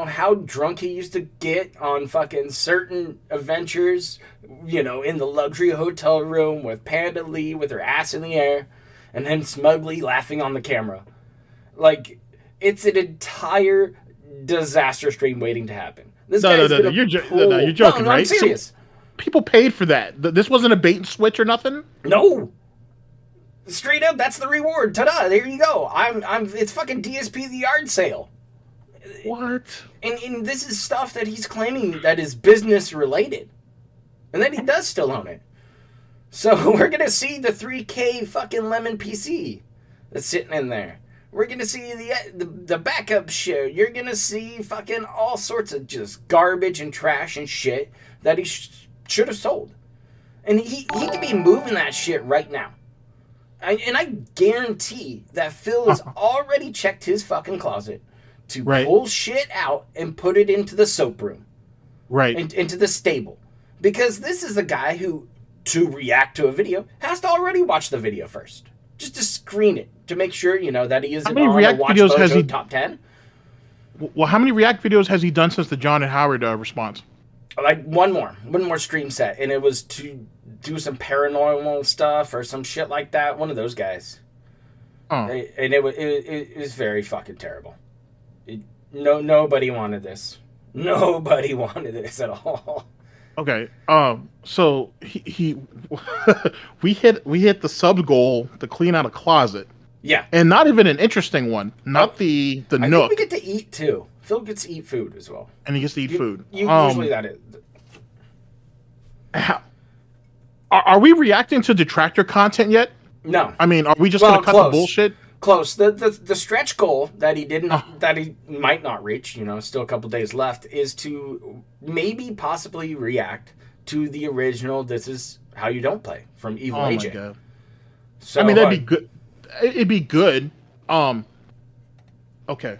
how drunk he used to get on fucking certain adventures, in the luxury hotel room with Panda Lee with her ass in the air, and him smugly laughing on the camera. Like, it's an entire disaster stream waiting to happen. This No, you're joking, no, right? I'm serious. See, people paid for that. This wasn't a bait and switch or nothing? No. Straight up, that's the reward. Ta-da, there you go. It's fucking DSP the yard sale. What? And this is stuff that he's claiming that is business related. And then he does still own it. So we're gonna see the 3K fucking lemon PC that's sitting in there. We're gonna see the backup shit. You're gonna see fucking all sorts of just garbage and trash and shit that he should have sold. And he could be moving that shit right now. And I guarantee that Phil has already checked his fucking closet to pull shit out and put it into the soap room. Right. Into the stable. Because this is the guy who, to react to a video, has to already watch the video first. Just to screen it. To make sure, that he isn't on the Watch Mojo top 10. Well, how many React videos has he done since the John and Howard response? Like, one more stream set. And it was to do some paranormal stuff or some shit like that. One of those guys. Oh. And it was very fucking terrible. Nobody wanted this. Nobody wanted this at all. Okay. So he we hit the sub goal to clean out a closet. Yeah. And not even an interesting one. Not the I nook. think we get to eat too. Phil gets to eat food as well. And he gets to eat food. Usually that is. Are we reacting to detractor content yet? No. I mean, are we just gonna cut the bullshit? Close. The stretch goal that he didn't that he might not reach, still a couple days left, is to maybe possibly react to the original This Is How You Don't Play from Evil Agent. My God. So I mean, that'd be good. It'd be good. Okay.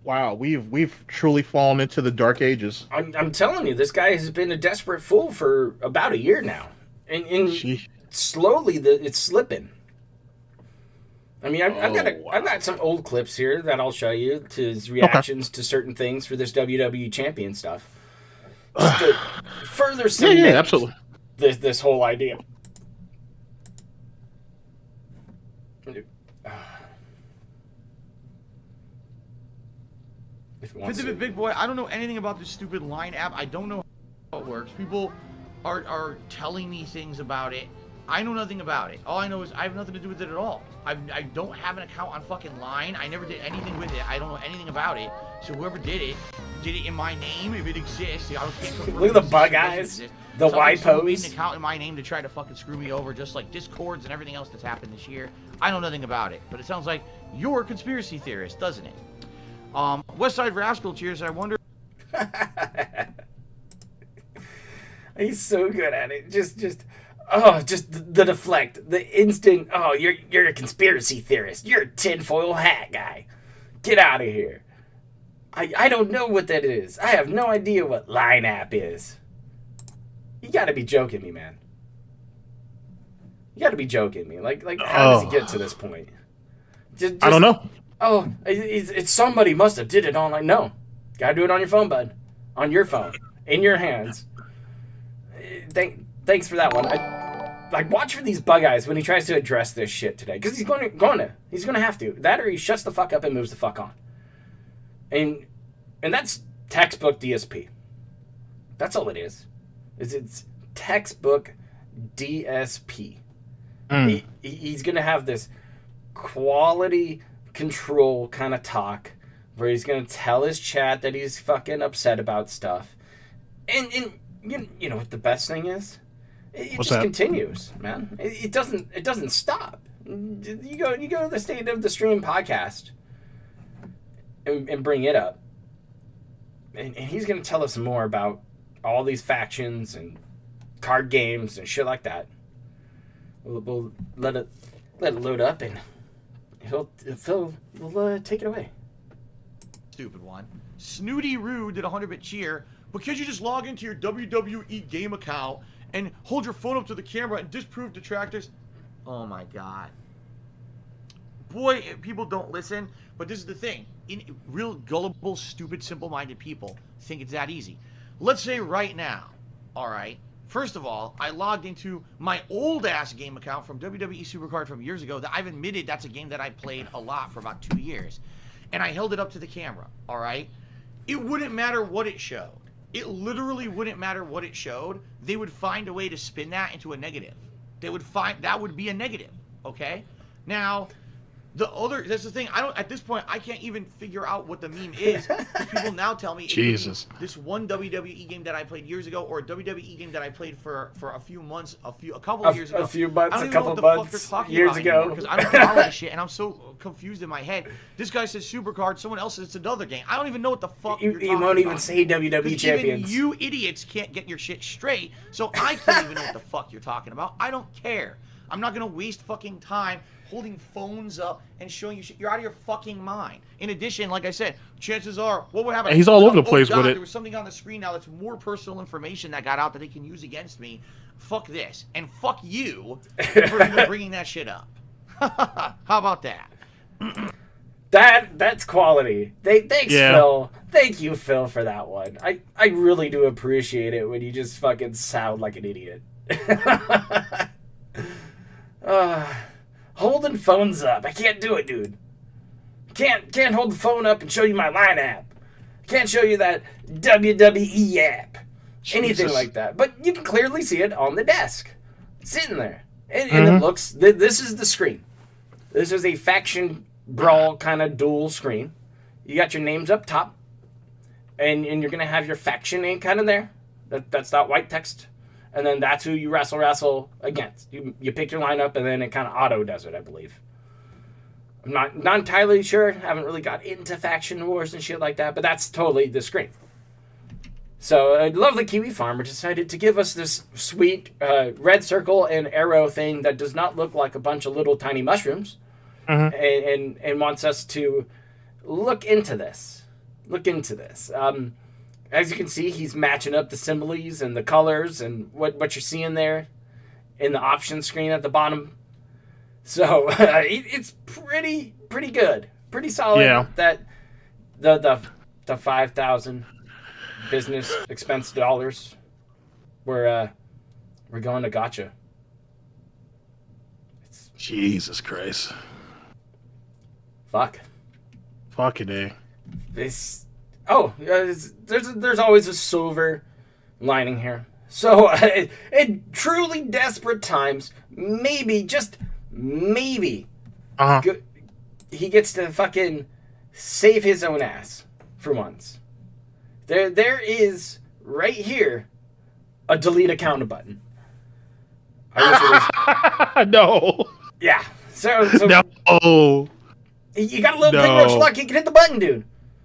Wow, we've truly fallen into the dark ages. I'm telling you, this guy has been a desperate fool for about a year now, and slowly it's slipping. I mean, I've got some old clips here that I'll show you to his reactions to certain things for this WWE champion stuff, just to further cement absolutely this whole idea. Big boy, I don't know anything about this stupid Line app. I don't know how it works. People are telling me things about it. I know nothing about it. All I know is I have nothing to do with it at all. I don't have an account on fucking Line. I never did anything with it. I don't know anything about it. So whoever did it in my name, if it exists. I can't Look at the bug eyes, the Y pose. Made an account in my name to try to fucking screw me over, just like Discords and everything else that's happened this year. I know nothing about it, but it sounds like you're a conspiracy theorist, doesn't it? Westside Rascal cheers. I wonder. He's so good at it. Just the deflect, the instant. Oh, you're a conspiracy theorist. You're a tinfoil hat guy. Get out of here. I don't know what that is. I have no idea what line app is. You got to be joking me, man. You got to be joking me. Like how does he get to this point? Just, I don't know. Oh, it's somebody must have did it online. No, gotta do it on your phone, bud. On your phone, in your hands. Thanks for that one. Watch for these bug eyes when he tries to address this shit today, because he's going to have to. That or he shuts the fuck up and moves the fuck on. And that's textbook DSP. That's all it is. It's textbook DSP. He's gonna have this quality control kind of talk where he's gonna tell his chat that he's fucking upset about stuff, and you know what the best thing is? It just continues, man. It doesn't stop. You go to the State of the Stream podcast and bring it up, and he's gonna tell us more about all these factions and card games and shit like that. We'll let it load up, and Phil will take it away. Stupid one. Snooty Roo did a 100-bit cheer. Because you just log into your WWE game account and hold your phone up to the camera and disprove detractors. Oh my god. Boy, people don't listen, but this is the thing. Real gullible, stupid, simple-minded people think it's that easy. Let's say right now, alright, first of all, I logged into my old-ass game account from WWE Supercard from years ago that I've admitted that's a game that I played a lot for about 2 years. And I held it up to the camera, alright? It wouldn't matter what it showed. It literally wouldn't matter what it showed. They would find a way to spin that into a negative. They would find that would be a negative, okay? Now, that's the thing. At this point, I can't even figure out what the meme is. Because people now tell me Jesus. This one WWE game that I played years ago, or a WWE game that I played for a few months, a couple of years ago. A few months, I don't a even know couple what the months, fuck they're talking years about ago. Because I don't follow this shit, and I'm so confused in my head. This guy says Supercard, someone else says it's another game. I don't even know what the fuck you're talking about. You won't even say WWE champions. Even you idiots can't get your shit straight, so I can't even know what the fuck you're talking about. I don't care. I'm not gonna waste fucking time holding phones up and showing you shit. You're out of your fucking mind. In addition, like I said, chances are, what would happen? He's all over the place with it. There was something on the screen now that's more personal information that got out that they can use against me. Fuck this. And fuck you for even bringing that shit up. How about that? That's quality. Thanks, Phil. Thank you, Phil, for that one. I really do appreciate it when you just fucking sound like an idiot. Holding phones up. I can't do it, dude. Can't hold the phone up and show you my line app. Can't show you that WWE app. Anything like that. But you can clearly see it on the desk. Sitting there. And it looks... This is the screen. This is a faction brawl kind of dual screen. You got your names up top. And you're going to have your faction name kind of there. That's that white text. And then that's who you wrestle against. You pick your lineup, and then it kind of auto does it, I believe. I'm not entirely sure. Haven't really got into faction wars and shit like that, but that's totally the screen. So a lovely Kiwi farmer decided to give us this sweet red circle and arrow thing that does not look like a bunch of little tiny mushrooms, and wants us to look into this. As you can see, he's matching up the symbols and the colors and what you're seeing there in the options screen at the bottom. So it's pretty good, pretty solid. Yeah. That the 5,000 business expense dollars we're going to gotcha. Jesus Christ. Fucking A. This. Oh, there's always a silver lining here. So, in truly desperate times, maybe, just maybe, he gets to fucking save his own ass for once. There is, right here, a delete account button. I wish it was... No. Yeah. So no. You got a little pretty much luck. You can hit the button, dude.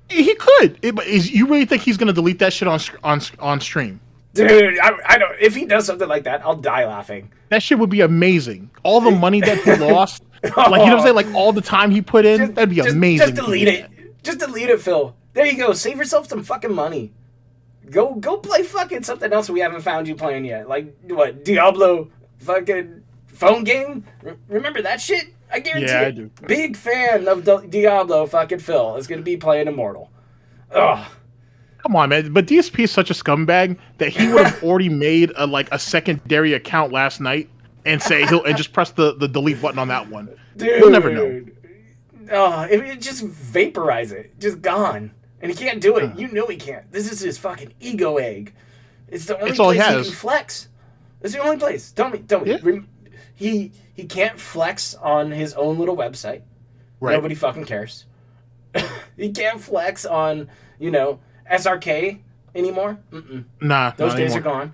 He could. You really think he's going to delete that shit on stream? Dude, I don't. If he does something like that, I'll die laughing. That shit would be amazing. All the money that he lost, like, you know what I'm saying? Like, all the time he put in, that'd be amazing. Just delete it. Just delete it, Phil. There you go. Save yourself some fucking money. Go play fucking something else we haven't found you playing yet. Like, what, Diablo fucking phone game? Remember that shit? I guarantee Yeah, it. I do. Big fan of Diablo fucking Phil is going to be playing Immortal. Ugh. Come on, man. But DSP is such a scumbag that he would have already made a secondary account last night and just press the delete button on that one. Dude. You'll never know. Oh, it just vaporize it. Just gone. And he can't do it. You know he can't. This is his fucking ego egg. It's the only place he can flex. It's the only place. Tell me. Yeah. He can't flex on his own little website. Right. Nobody fucking cares. He can't flex on, SRK anymore. Mm-mm. Nah, those days are gone.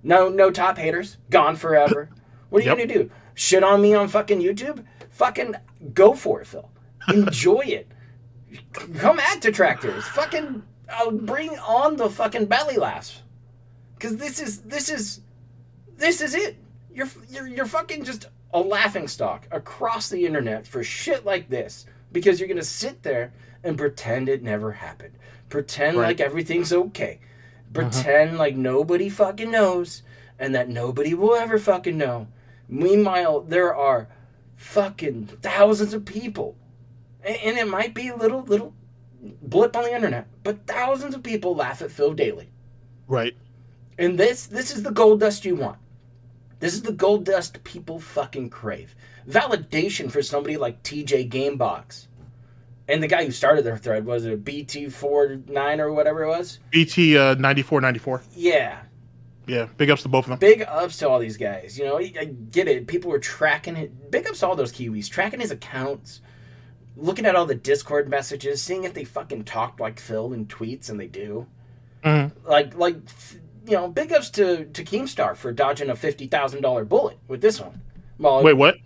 No top haters. Gone forever. What are you gonna do? Shit on me on fucking YouTube? Fucking go for it, Phil. Enjoy it. Come at detractors. Fucking bring on the fucking belly laughs. Cause this is it. You're fucking just a laughing stock across the internet for shit like this. Because you're gonna sit there and pretend it never happened. Pretend like everything's okay. Pretend like nobody fucking knows and that nobody will ever fucking know. Meanwhile, there are fucking thousands of people. And it might be a little blip on the internet, but thousands of people laugh at Phil daily. Right. And this is the gold dust you want. This is the gold dust people fucking crave. Validation for somebody like TJ Gamebox. And the guy who started their thread, was it BT49 or whatever it was? BT 9494. Yeah. Yeah, big ups to both of them. Big ups to all these guys. I get it. People were tracking it. Big ups to all those Kiwis. Tracking his accounts. Looking at all the Discord messages. Seeing if they fucking talked like Phil in tweets, and they do. Mm-hmm. Big ups to Keemstar for dodging a $50,000 bullet with this one. Well, wait, what?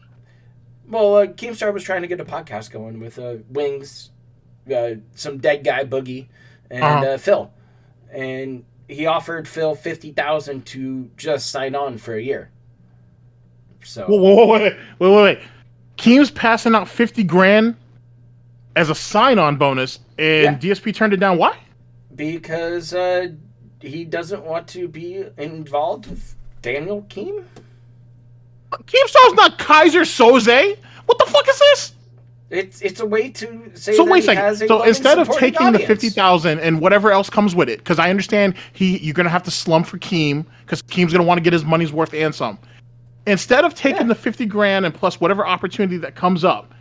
Well, Keemstar was trying to get a podcast going with Wings, some dead guy Boogie, and Phil, and he offered Phil $50,000 to just sign on for a year. So wait. Keem's passing out $50,000 as a sign-on bonus, and DSP turned it down. Why? Because he doesn't want to be involved with Daniel Keem. Keemstar's not Kaiser Soze. What the fuck is this? It's a way to say so that wait a he second. has a So instead of taking audience. the $50,000 and whatever else comes with it, because I understand you're gonna have to slump for Keem because Keem's gonna want to get his money's worth and some. Instead of taking the $50,000 and plus whatever opportunity that comes up,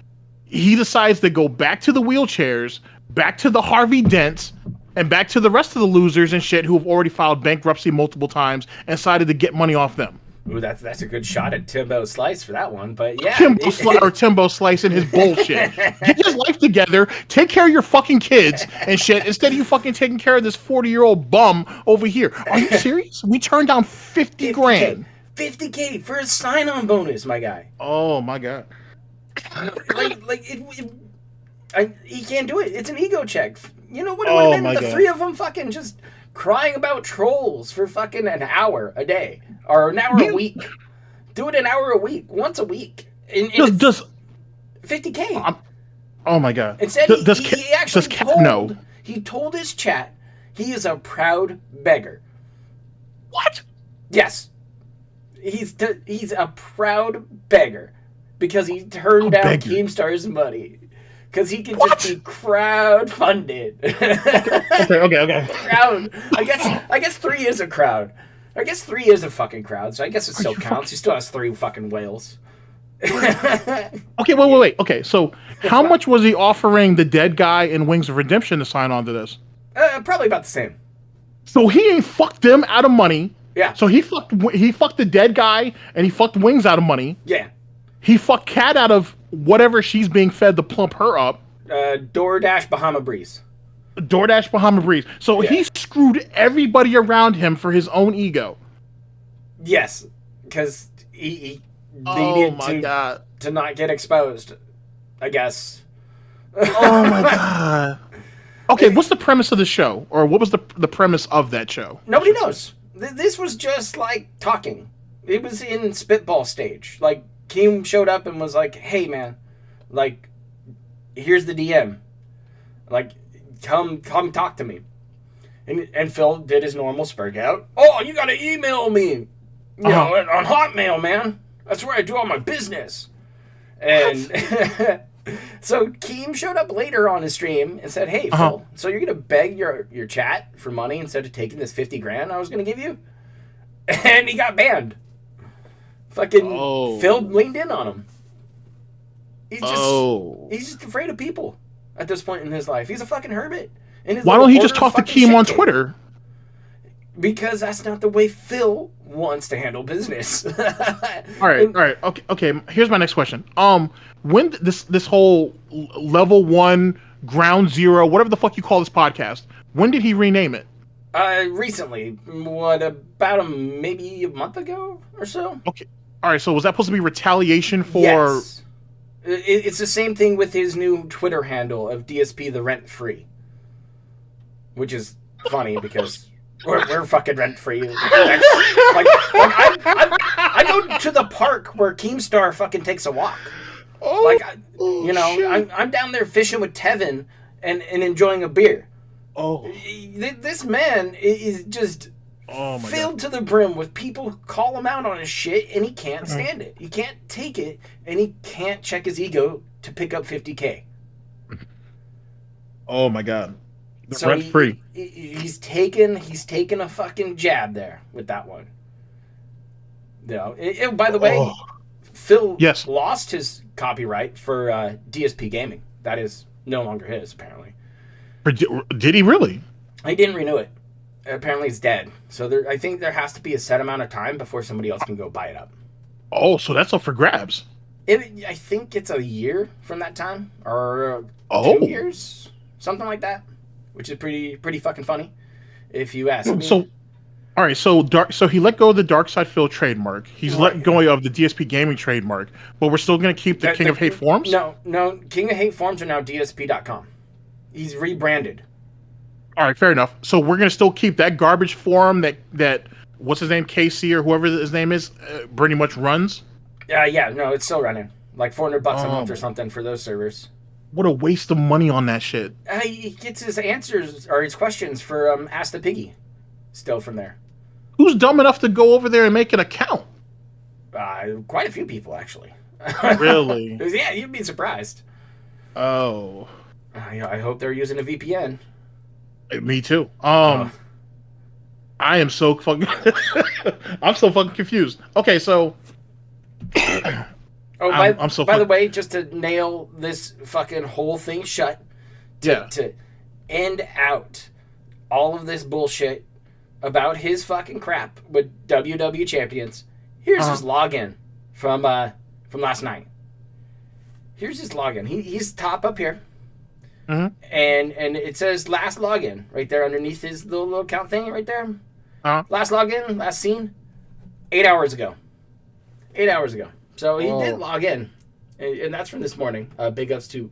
he decides to go back to the wheelchairs, back to the Harvey Dents, and back to the rest of the losers and shit who have already filed bankruptcy multiple times and decided to get money off them. Ooh, that's a good shot at Timbo Slice for that one, but yeah. Timbo Slice and his bullshit. Get your life together, take care of your fucking kids and shit, instead of you fucking taking care of this 40-year-old bum over here. Are you serious? We turned down $50,000. $50K for a sign-on bonus, my guy. Oh my god. He can't do it. It's an ego check. You know what it would have been? The three of them fucking just crying about trolls for fucking an hour a day. Or an hour a week. Do it an hour a week. Once a week. And does $50K. Oh my god. Instead, he actually he told his chat he is a proud beggar. What? Yes. He's a proud beggar because he turned down Keemstar's money. Because he can just be crowd-funded. Okay. Crowd. I guess 3 is a crowd. I guess 3 is a fucking crowd, so I guess it still counts. He still has 3 fucking whales. Okay, wait. Okay, so how much was he offering the dead guy in Wings of Redemption to sign on to this? Probably about the same. So he ain't fucked them out of money. Yeah. So he fucked the dead guy and he fucked Wings out of money. Yeah. He fucked Kat out of whatever she's being fed to plump her up. DoorDash Bahama Breeze. So he screwed everybody around him for his own ego. Yes, because he needed to not get exposed, I guess. Oh my god. Okay, what's the premise of the show? Or what was the premise of that show? Nobody knows. This was just like talking. It was in spitball stage. Like, Keem showed up and was like, hey, man, like, here's the DM. Like, come talk to me. And Phil did his normal spurg out. Oh, you got to email me. You know, on Hotmail, man. That's where I do all my business. And so Keem showed up later on his stream and said, hey, Phil, so you're going to beg your chat for money instead of taking this 50 grand I was going to give you? And he got banned. Fucking Phil leaned in on him. He's just afraid of people at this point in his life. He's a fucking hermit. Why don't he just talk to Keem on Twitter? Because that's not the way Phil wants to handle business. All right. Okay. Here's my next question. When this whole level 1, ground zero, whatever the fuck you call this podcast, when did he rename it? Recently. What, about maybe a month ago or so? Okay. All right. So was that supposed to be retaliation for? Yes. It's the same thing with his new Twitter handle of DSP the Rent Free, which is funny because we're fucking rent free. I go to the park where Keemstar fucking takes a walk. I'm down there fishing with Tevin and enjoying a beer. This man is just filled to the brim with people who call him out on his shit, and he can't stand it. He can't take it, and he can't check his ego to pick up 50K. Oh my god. Rent free. He's taken a fucking jab there with that one. By the way, Phil lost his copyright for DSP Gaming. That is no longer his, apparently. Did he really? He didn't renew it. Apparently it's dead. So I think there has to be a set amount of time before somebody else can go buy it up. Oh, so that's up for grabs. I think it's a year from that time. Or 2 years. Something like that. Which is pretty fucking funny, if you ask me. So, all right. So he let go of the Dark Side Phil trademark. He's let go of the DSP Gaming trademark, but we're still going to keep the King of Hate forums. No. King of Hate forums are now DSP.com. He's rebranded. All right, fair enough. So we're going to still keep that garbage forum that what's his name, KC or whoever his name is, pretty much runs. Yeah. No, it's still running. Like $400 a month or something for those servers. What a waste of money on that shit. He gets his answers or his questions for Ask the Piggy still from there. Who's dumb enough to go over there and make an account? Quite a few people, actually. Really? Yeah, you'd be surprised. Oh. I hope they're using a VPN. Me too. I am so fucking... I'm so fucking confused. Okay, so... by the way, just to nail this fucking whole thing shut, to end out all of this bullshit about his fucking crap with WWE champions, here's his login from last night. Here's his login. He's top up here, and it says last login right there underneath his little account thing right there. Last login, last seen, 8 hours ago. 8 hours ago. So he did log in, and that's from this morning. Big ups to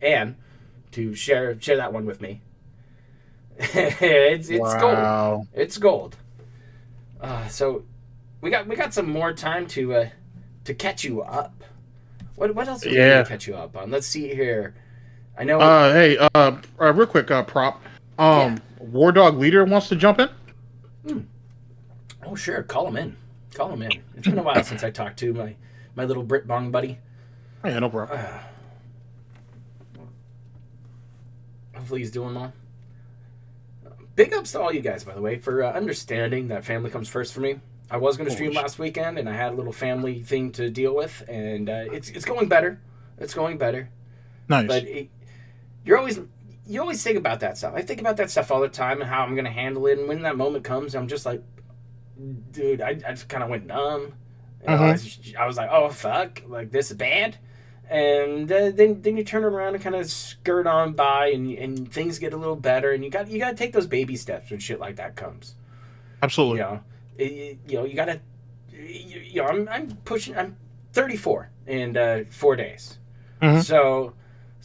Anne to share that one with me. It's gold. It's gold. So we got some more time to catch you up. What else are we gonna catch you up on? Let's see here. I know. Hey, real quick, prop. War Dog Leader wants to jump in. Oh sure, call him in. It's been a while since I talked to my little Brit Bong buddy. Yeah, no problem. Hopefully he's doing well. Big ups to all you guys, by the way, for understanding that family comes first for me. I was going to stream last weekend, and I had a little family thing to deal with, and it's going better. It's going better. Nice. But you always think about that stuff. I think about that stuff all the time and how I'm going to handle it, and when that moment comes, I'm just like, dude, I just kind of went numb. I was like, oh, fuck, like, this is bad. And then you turn around and kind of skirt on by, and things get a little better, and you got to take those baby steps when shit like that comes. Absolutely. You got to, I'm 34 in 4 days. So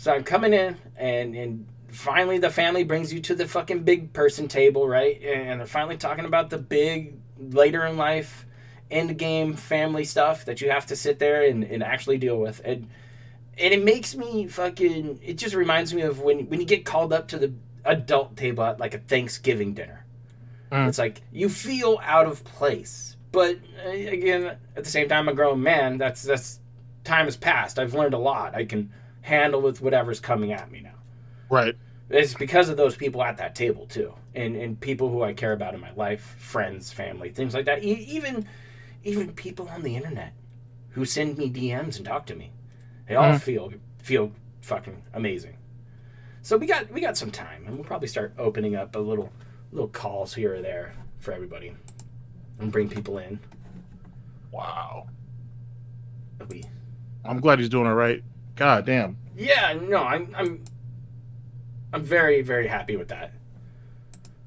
I'm coming in, and finally the family brings you to the fucking big person table, right? And they're finally talking about the big, later in life, end game family stuff that you have to sit there and actually deal with. And it makes me fucking... It just reminds me of when you get called up to the adult table at like a Thanksgiving dinner. It's like, you feel out of place. But, again, at the same time, I'm a grown man. That's time has passed. I've learned a lot. I can handle with whatever's coming at me now. Right. It's because of those people at that table, too. And people who I care about in my life, friends, family, things like that. Even people on the internet who send me DMs and talk to me. They all feel fucking amazing. So we got some time, and we'll probably start opening up a little calls here or there for everybody and bring people in. Wow. We... I'm glad he's doing all right. God damn. Yeah, no, I'm very, very happy with that.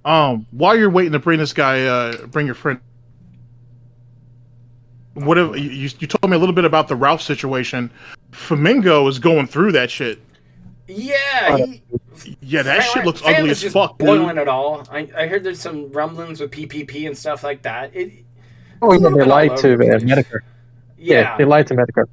While you're waiting to bring this guy, bring your friend. What if you told me a little bit about the Ralph situation? Flamingo is going through that shit. Yeah, that shit looks Fam ugly is as just fuck, boiling dude. it all. I heard there's some rumblings with PPP and stuff like that. They lied to Medicare. Yeah, they lied to Medicare.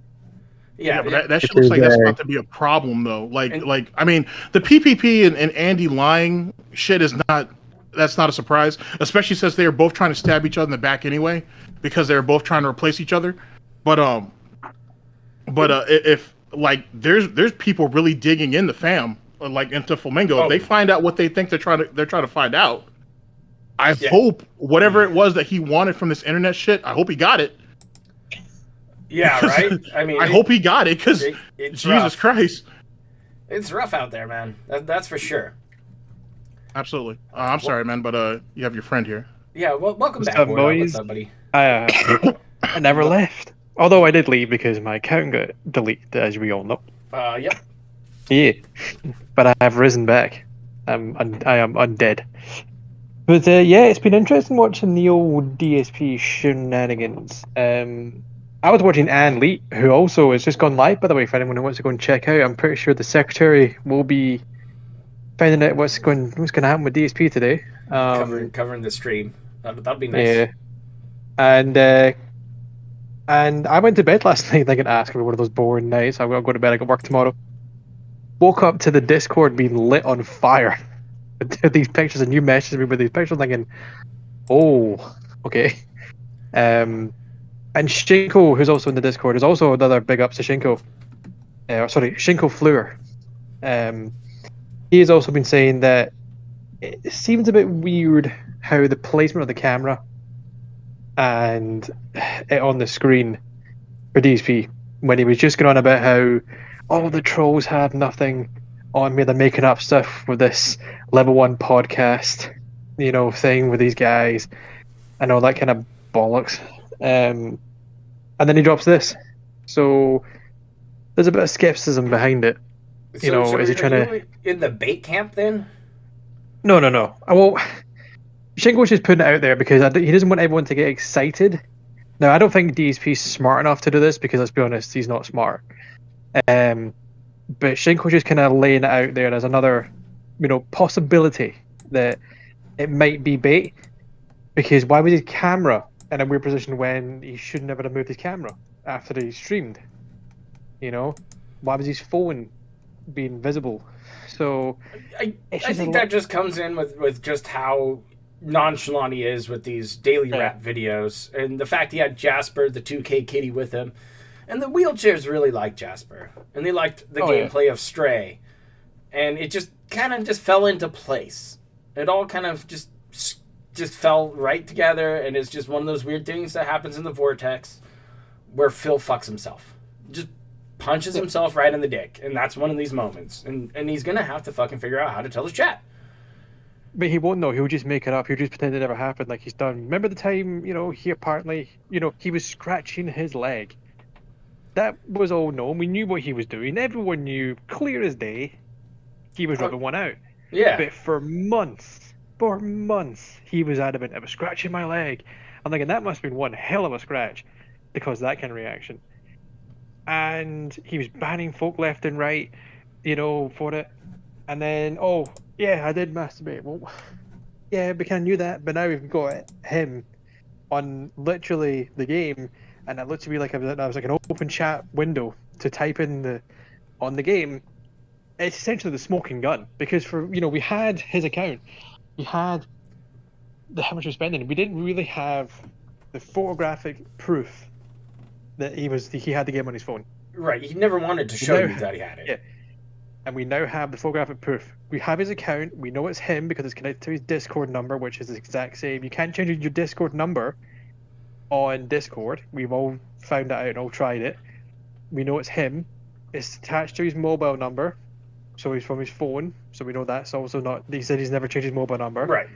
Yeah, but that shit looks like that's about to be a problem, though. I mean, the PPP and Andy lying shit is not. That's not a surprise, especially since they were both trying to stab each other in the back anyway, because they were both trying to replace each other. But if like there's people really digging into fam, like into Flamingo, if they find out what they think they're trying to find out. I hope whatever it was that he wanted from this internet shit, I hope he got it. Yeah, right. I mean, I hope he got it because Jesus rough. Christ, it's rough out there, man. That's for sure. Absolutely. I'm sorry, man, but you have your friend here. Yeah, well, welcome back, boys. What's up, buddy? I never left. Although I did leave because my account got deleted, as we all know. Yep. Yeah, but I have risen back. I am undead. But yeah, it's been interesting watching the old DSP shenanigans. I was watching Ann Lee, who also has just gone live, by the way, for anyone who wants to go and check out. I'm pretty sure the secretary will be finding out what's going to happen with DSP today. Covering the stream. That'd be nice. Yeah. And I went to bed last night thinking, it's going to be one of those boring nights. I'll go to bed, I got work tomorrow. Woke up to the Discord being lit on fire. With these pictures, and you messaged me with these pictures thinking, oh, okay. And Shinko, who's also in the Discord, is also another big ups to Shinko. Shinko Fleur. He has also been saying that it seems a bit weird how the placement of the camera and it on the screen for DSP, when he was just going on about how all the trolls have nothing on me, they're making up stuff with this level 1 podcast, thing with these guys and all that kind of bollocks. And then he drops this. So there's a bit of skepticism behind it. Is he trying to... in the bait camp then? No. Well, Shingo's just putting it out there because he doesn't want everyone to get excited. Now, I don't think DSP's smart enough to do this because, let's be honest, he's not smart. But Shingo's just kind of laying it out there as another, possibility that it might be bait. Because why was his camera in a weird position when he should never have moved his camera after he streamed? Why was his phone being visible? So I think that just comes in with just how nonchalant he is with these daily rap videos, and the fact he had Jasper, the 2K kitty, with him, and the wheelchairs really liked Jasper, and they liked the gameplay of Stray, and it just kind of just fell into place. It all kind of just fell right together, and it's just one of those weird things that happens in the Vortex where Phil fucks himself. Just punches himself right in the dick, and that's one of these moments. And he's going to have to fucking figure out how to tell his chat. But he won't know. He'll just make it up. He'll just pretend it never happened like he's done. Remember the time, he apparently, he was scratching his leg. That was all known. We knew what he was doing. Everyone knew, clear as day, he was rubbing one out. Yeah. But for months, he was adamant, I was scratching my leg. I'm thinking, that must have been one hell of a scratch because of that kind of reaction. And he was banning folk left and right, for it. And then, oh, yeah, I did masturbate. Well, yeah, we kind of knew that, but now we've got him on literally the game, and it looked to be like an open chat window to type in on the game. It's essentially the smoking gun, because we had his account, we had how much he was spending. We didn't really have the photographic proof that he had the game on his phone. Right, he never wanted to show you that he had it. Yeah. And we now have the photographic proof. We have his account. We know it's him because it's connected to his Discord number, which is the exact same. You can't change your Discord number on Discord. We've all found that out and all tried it. We know it's him. It's attached to his mobile number, so he's from his phone. So we know that's also not. He said he's never changed his mobile number. Right.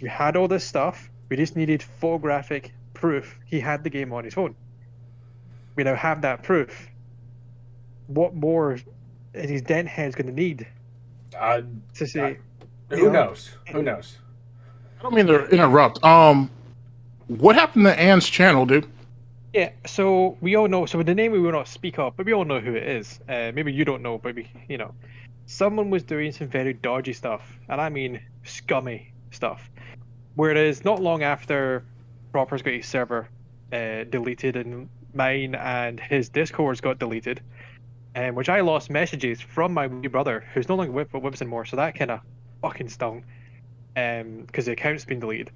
We had all this stuff. We just needed photographic proof he had the game on his phone. We now have that proof. What more is his dent head's going to need to say? Who knows? Who knows? I don't mean to interrupt. What happened to Ann's channel, dude? Yeah, so we all know. So with the name we will not speak of, but we all know who it is. Maybe you don't know, but someone was doing some very dodgy stuff, and I mean scummy stuff. Whereas not long after Proper's got his server deleted, and mine and his Discords got deleted, which I lost messages from my wee brother, who's no longer with us anymore. So that kind of fucking stung, because the account's been deleted.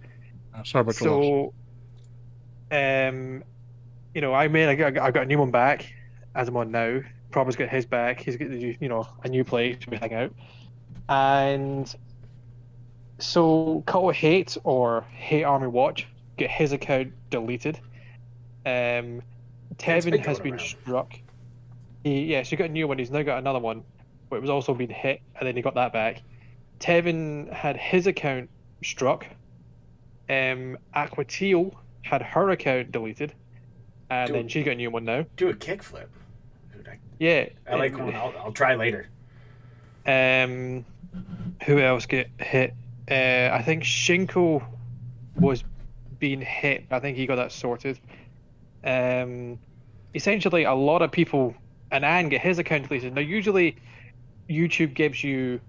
Sorry about your loss. I got a new one back, as I'm on now. Proper's got his back. He's got a new place to hang out, and so Call of Hate or Hate Army Watch get his account deleted. Tevin has been struck. So he got a new one. He's now got another one, but it was also been hit, and then he got that back. Tevin had his account struck. Aquateel had her account deleted, and then she's got a new one now. Do a kickflip. Yeah. I like one. I'll try later. Who else get hit? I think Shinko was being hit. I think he got that sorted. Essentially, a lot of people and Anne get his account deleted. Now, usually, YouTube gives you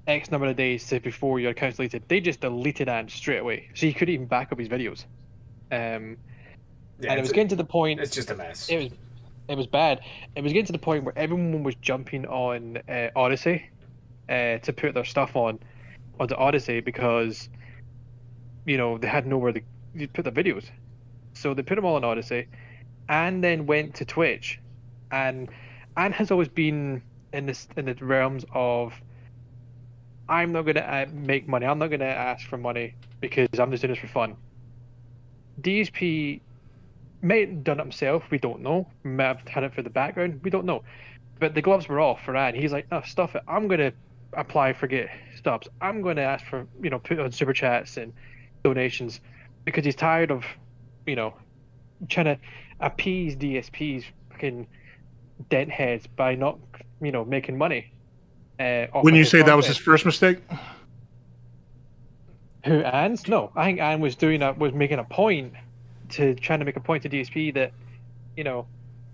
X number of days before your account's deleted. They just deleted Anne straight away, so he couldn't even back up his videos. And it was getting to the point. It's just a mess. It was bad. It was getting to the point where everyone was jumping on Odyssey to put their stuff onto Odyssey because they had nowhere to put their videos. So they put them all on Odyssey, and then went to Twitch. And Anne has always been in the realms of, I'm not going to make money. I'm not going to ask for money because I'm just doing this for fun. DSP may have done it himself. We don't know. May have had it for the background. We don't know. But the gloves were off for Anne. He's like, no, stuff it. I'm going to apply for get stubs. I'm going to ask for, put on super chats and donations because he's tired of, trying to appease DSP's fucking dent heads by not, making money. When you say that was his first mistake? Who, Anne's? No, I think Anne was making a point trying to make a point to DSP that,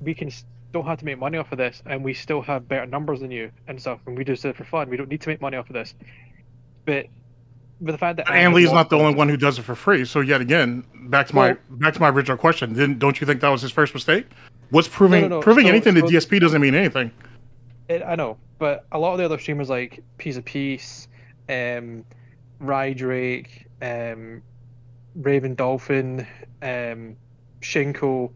we can don't have to make money off of this, and we still have better numbers than you and stuff, and we just did it for fun. We don't need to make money off of this. But with the fact that Anne Lee's not the only one who does it for free. So yet again, back to my original question. Don't you think that was his first mistake? What's proving anything to DSP doesn't mean anything. I know, but a lot of the other streamers like Piece of Peace, Rye Drake, Raven Dolphin, Shinko,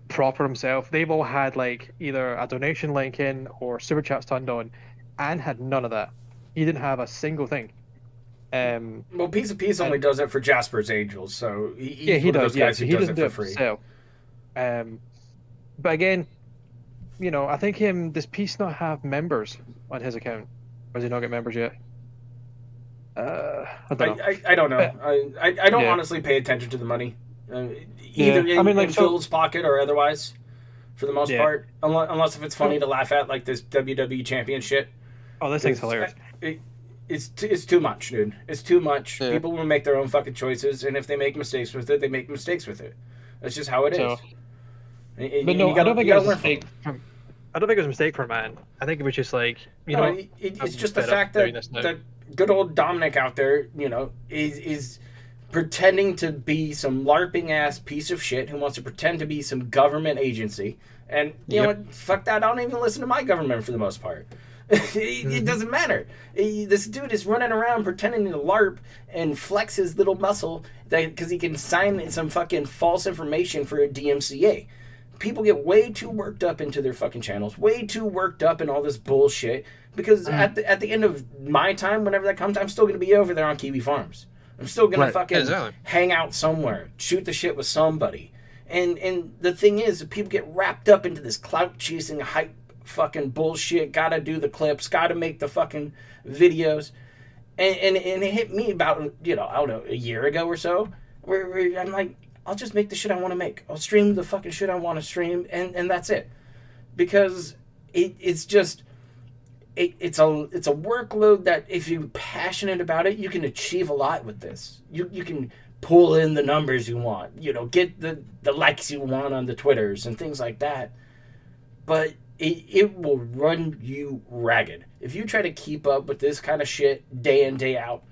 Proper himself, they've all had either a donation link in or super chats turned on, and had none of that. He didn't have a single thing. Well, Piece of Peace only does it for Jasper's Angels, so he does. Yeah, so he doesn't do it for free. But again, I think does Peace not have members on his account? Or does he not get members yet? I don't know. I don't know. I don't honestly pay attention to the money. Either in Phil's pocket or otherwise, for the most part. Unless if it's funny to laugh at, like this WWE champion shit. Oh, this thing's hilarious. It's too much, dude. It's too much. Yeah. People will make their own fucking choices, and if they make mistakes with it, they make mistakes with it. That's just how it is. But no, I don't think it was a mistake. I don't think it was a mistake for man. I think it was just like, it's just the fact that good old Dominic out there, is pretending to be some LARPing ass piece of shit who wants to pretend to be some government agency. And you know what? Fuck that. I don't even listen to my government for the most part. It doesn't matter. This dude is running around pretending to LARP and flex his little muscle because he can sign some fucking false information for a DMCA. People get way too worked up into their fucking channels, way too worked up in all this bullshit, because at the end of my time, whenever that comes, I'm still going to be over there on Kiwi Farms. I'm still going to fucking hang out somewhere, shoot the shit with somebody. And the thing is, people get wrapped up into this clout chasing hype fucking bullshit, gotta do the clips, gotta make the fucking videos. And it hit me about, I don't know, a year ago or so, where I'm like, I'll just make the shit I want to make. I'll stream the fucking shit I want to stream, and that's it. Because it's just, it's a workload that if you're passionate about it, you can achieve a lot with this. You can pull in the numbers you want, get the likes you want on the Twitters and things like that. But it will run you ragged. If you try to keep up with this kind of shit day in, day out,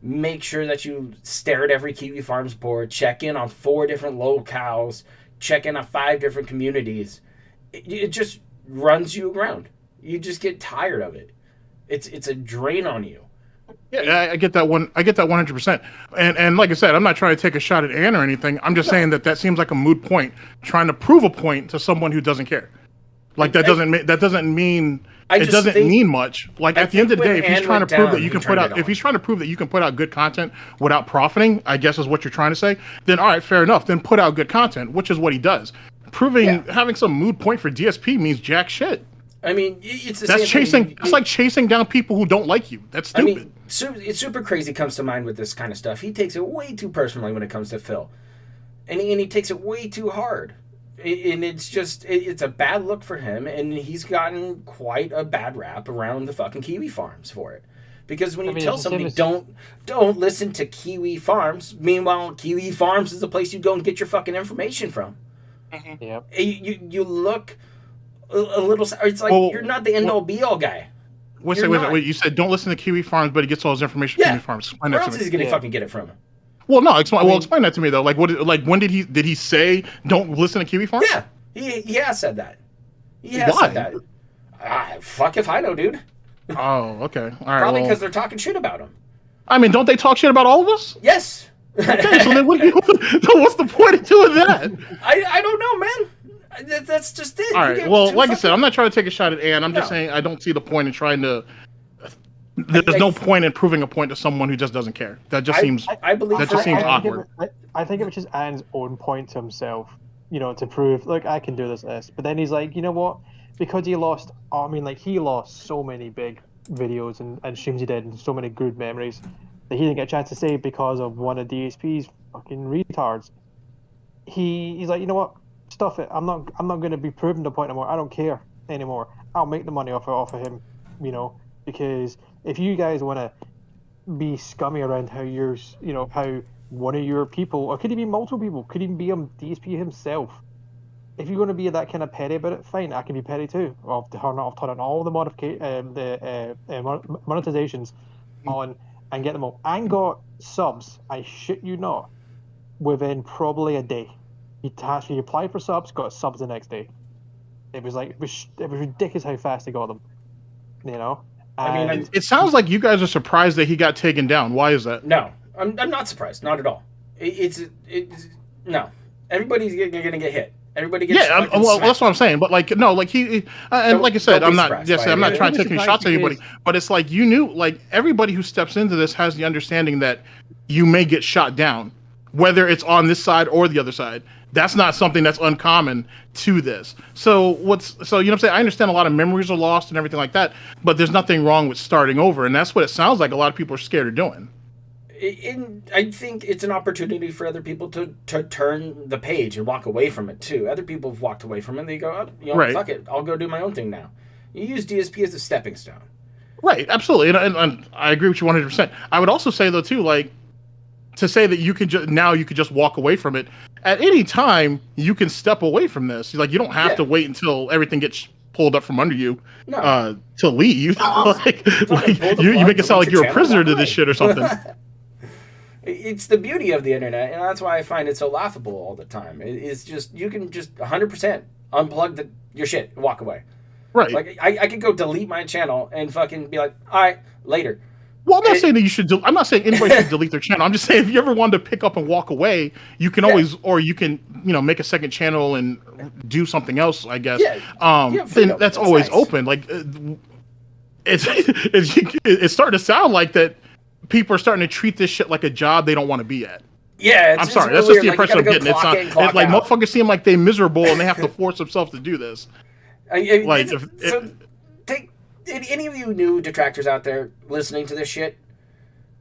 make sure that you stare at every Kiwi Farms board, check in on 4 different locales, check in on 5 different communities. It just runs you around. You just get tired of it. It's a drain on you. Yeah, I get that one. I get that 100%. And like I said, I'm not trying to take a shot at Ann or anything. I'm just saying that seems like a moot point, trying to prove a point to someone who doesn't care. Like that doesn't mean much. Like at the end of the day, if he's trying to prove that you can put out good content without profiting, I guess is what you're trying to say. Then all right, fair enough. Then put out good content, which is what he does. Having some moot point for DSP means jack shit. I mean, it's It's like chasing down people who don't like you. That's stupid. I mean, it's super crazy comes to mind with this kind of stuff. He takes it way too personally when it comes to Phil, and he takes it way too hard. And it's a bad look for him, and he's gotten quite a bad rap around the fucking Kiwi Farms for it. Because when you tell somebody don't listen to Kiwi Farms, meanwhile Kiwi Farms is the place you go and get your fucking information from. Mm-hmm. Yep. You look a little. It's like you're not the end all be all guy. Wait, you said don't listen to Kiwi Farms, but he gets all his information from Kiwi Farms. Where else is he gonna fucking get it from? Well, no. Explain that to me though. Like, when did he say don't listen to Kiwi Farms? Yeah, he has said that. He has said that. Fuck if I know, dude. Oh, okay. All right. Probably because they're talking shit about him. I mean, don't they talk shit about all of us? Yes. Okay, so then what's the point of doing that? I don't know, man. That's just it. All right. Well, like I said, I'm not trying to take a shot at Ann. I'm just saying I don't see the point in trying to. There's no point in proving a point to someone who just doesn't care. That just seems awkward. I think it was just Ann's own point to himself, to prove, look, I can do this. But then he's like, you know what? Because he lost, he lost so many big videos and streams he did and so many good memories that he didn't get a chance to save because of one of DSP's fucking retards. He's like, you know what? Stuff it. I'm not going to be proving the point anymore. I don't care anymore. I'll make the money off of him, because if you guys want to be scummy around how how one of your people, or could it be multiple people, could even be DSP himself. If you're going to be that kind of petty about it, fine, I can be petty too. I'll turn on all the monetizations on and get them all. And got subs, I shit you not, within probably a day. He applied for subs, got subs the next day. It was ridiculous how fast he got them. It sounds like you guys are surprised that he got taken down. Why is that? No, I'm not surprised. Not at all. No. Everybody's gonna get hit. Everybody gets. Yeah, that's what I'm saying. But like he and like I said, I'm not trying to take any shots at anybody. But it's like everybody who steps into this has the understanding that you may get shot down, whether it's on this side or the other side. That's not something that's uncommon to this. So you know what I'm saying? I understand a lot of memories are lost and everything like that, but there's nothing wrong with starting over, and that's what it sounds like a lot of people are scared of doing. I think it's an opportunity for other people to turn the page and walk away from it too. Other people have walked away from it and they go, fuck it, I'll go do my own thing now. You use DSP as a stepping stone. Right, absolutely, and I agree with you 100%. I would also say though too, to say that you could just walk away from it at any time you can step away from this. Like you don't have to wait until everything gets pulled up from under you to leave. like you make it sound like you're a prisoner to this shit or something. It's the beauty of the internet, and that's why I find it so laughable all the time. It's just you can just 100% unplug your shit and walk away. Right. Like I could go delete my channel and fucking be like, all right, later. Well, I'm not saying that you should. I'm not saying anybody should delete their channel. I'm just saying if you ever wanted to pick up and walk away, you can always, or you can, make a second channel and do something else. I guess. Then that's always nice. Open. Like it's starting to sound like that. People are starting to treat this shit like a job they don't want to be at. Yeah, I'm sorry. That's just the impression I'm getting. It's like motherfuckers seem like they're miserable and they have to force themselves to do this. Take any of you new detractors out there listening to this shit.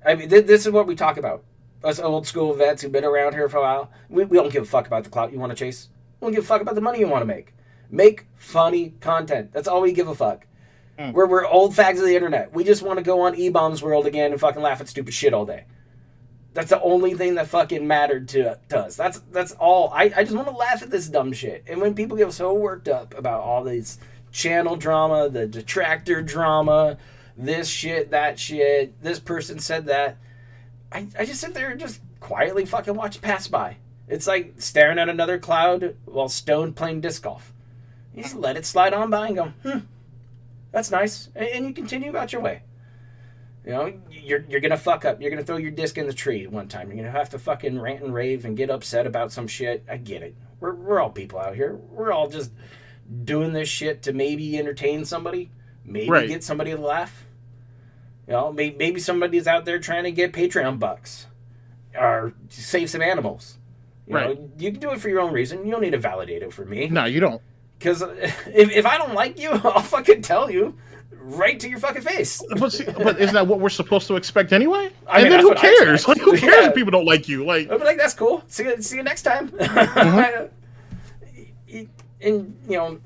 I mean, this is what we talk about. Us old school vets who've been around here for a while. We don't give a fuck about the clout you want to chase. We don't give a fuck about the money you want to make. Make funny content. That's all we give a fuck. We're old fags of the internet. We just want to go on E-Bombs World again and fucking laugh at stupid shit all day. That's the only thing that fucking mattered to us. That's all. I just want to laugh at this dumb shit. And when people get so worked up about all these channel drama, the detractor drama, this shit, that shit, this person said that, I just sit there and just quietly fucking watch it pass by. It's like staring at another cloud while stoned playing disc golf. You just let it slide on by and go, that's nice. And you continue about your way. You're going to fuck up. You're going to throw your disc in the tree one time. You're going to have to fucking rant and rave and get upset about some shit. I get it. We're all people out here. We're all just doing this shit to maybe entertain somebody. Maybe get somebody to laugh. Maybe somebody's out there trying to get Patreon bucks. Or save some animals. You can do it for your own reason. You don't need to validate it for me. No, you don't. Because if I don't like you, I'll fucking tell you right to your fucking face. But isn't that what we're supposed to expect anyway? I mean, then who cares? Like, who cares if people don't like you? Like, I'll be like, that's cool. See you next time. And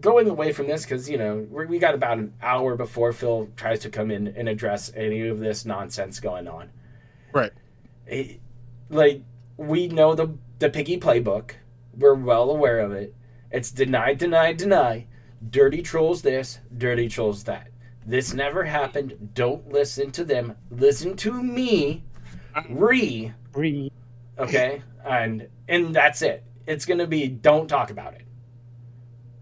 going away from this, because we got about an hour before Phil tries to come in and address any of this nonsense going on. Right. We know the Piggy playbook. We're well aware of it. It's deny, deny, deny. Dirty trolls this, dirty trolls that. This never happened. Don't listen to them. Listen to me. Re. Okay? And that's it. It's going to be don't talk about it.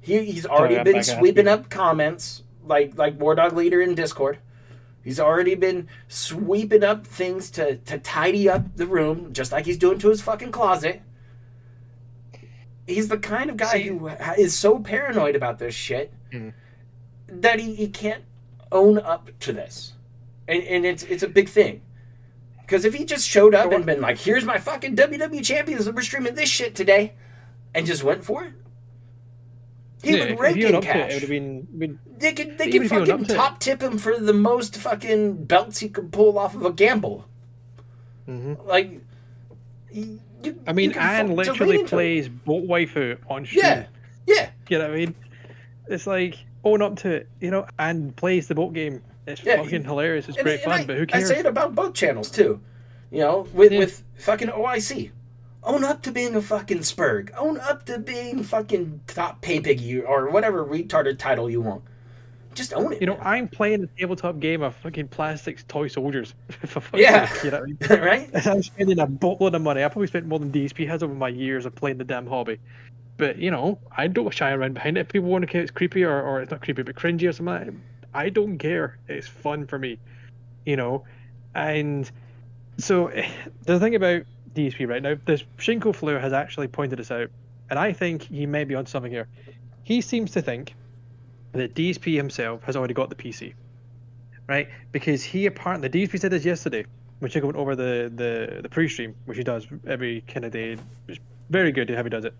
He's already been sweeping up comments like War Dog Leader in Discord. He's already been sweeping up things to tidy up the room, just like he's doing to his fucking closet. He's the kind of guy who is so paranoid about this shit that he can't own up to this. And it's a big thing. Because if he just showed up and been like, here's my fucking WWE champions and we're streaming this shit today, and just went for it, he would rake in cash. They could fucking top tip him for the most fucking belts he could pull off of a gamble. Like, Anne literally plays boat waifu on stream. Yeah. You know what I mean? It's like, own up to it, Anne plays the boat game. It's fucking hilarious. It's great fun, but who cares? I say it about both channels, too. With fucking OIC. Own up to being a fucking Spurg. Own up to being fucking top pay piggy or whatever retarded title you want. Just own it. I'm playing a tabletop game of fucking plastics toy soldiers. Yeah. You know what I mean? Right? I'm spending a boatload of money. I probably spent more than DSP has over my years of playing the damn hobby. But, I don't shy around behind it. If people want to say it's creepy or it's not creepy, but cringy or something like that, I don't care. It's fun for me. And so the thing about DSP right now, this Shinko Fleur has actually pointed this out, and I think he may be on something here. He seems to think that DSP himself has already got the PC, right? Because he apparently, DSP said this yesterday, when she went over the pre-stream, which he does every kind of day. It's very good how he does it.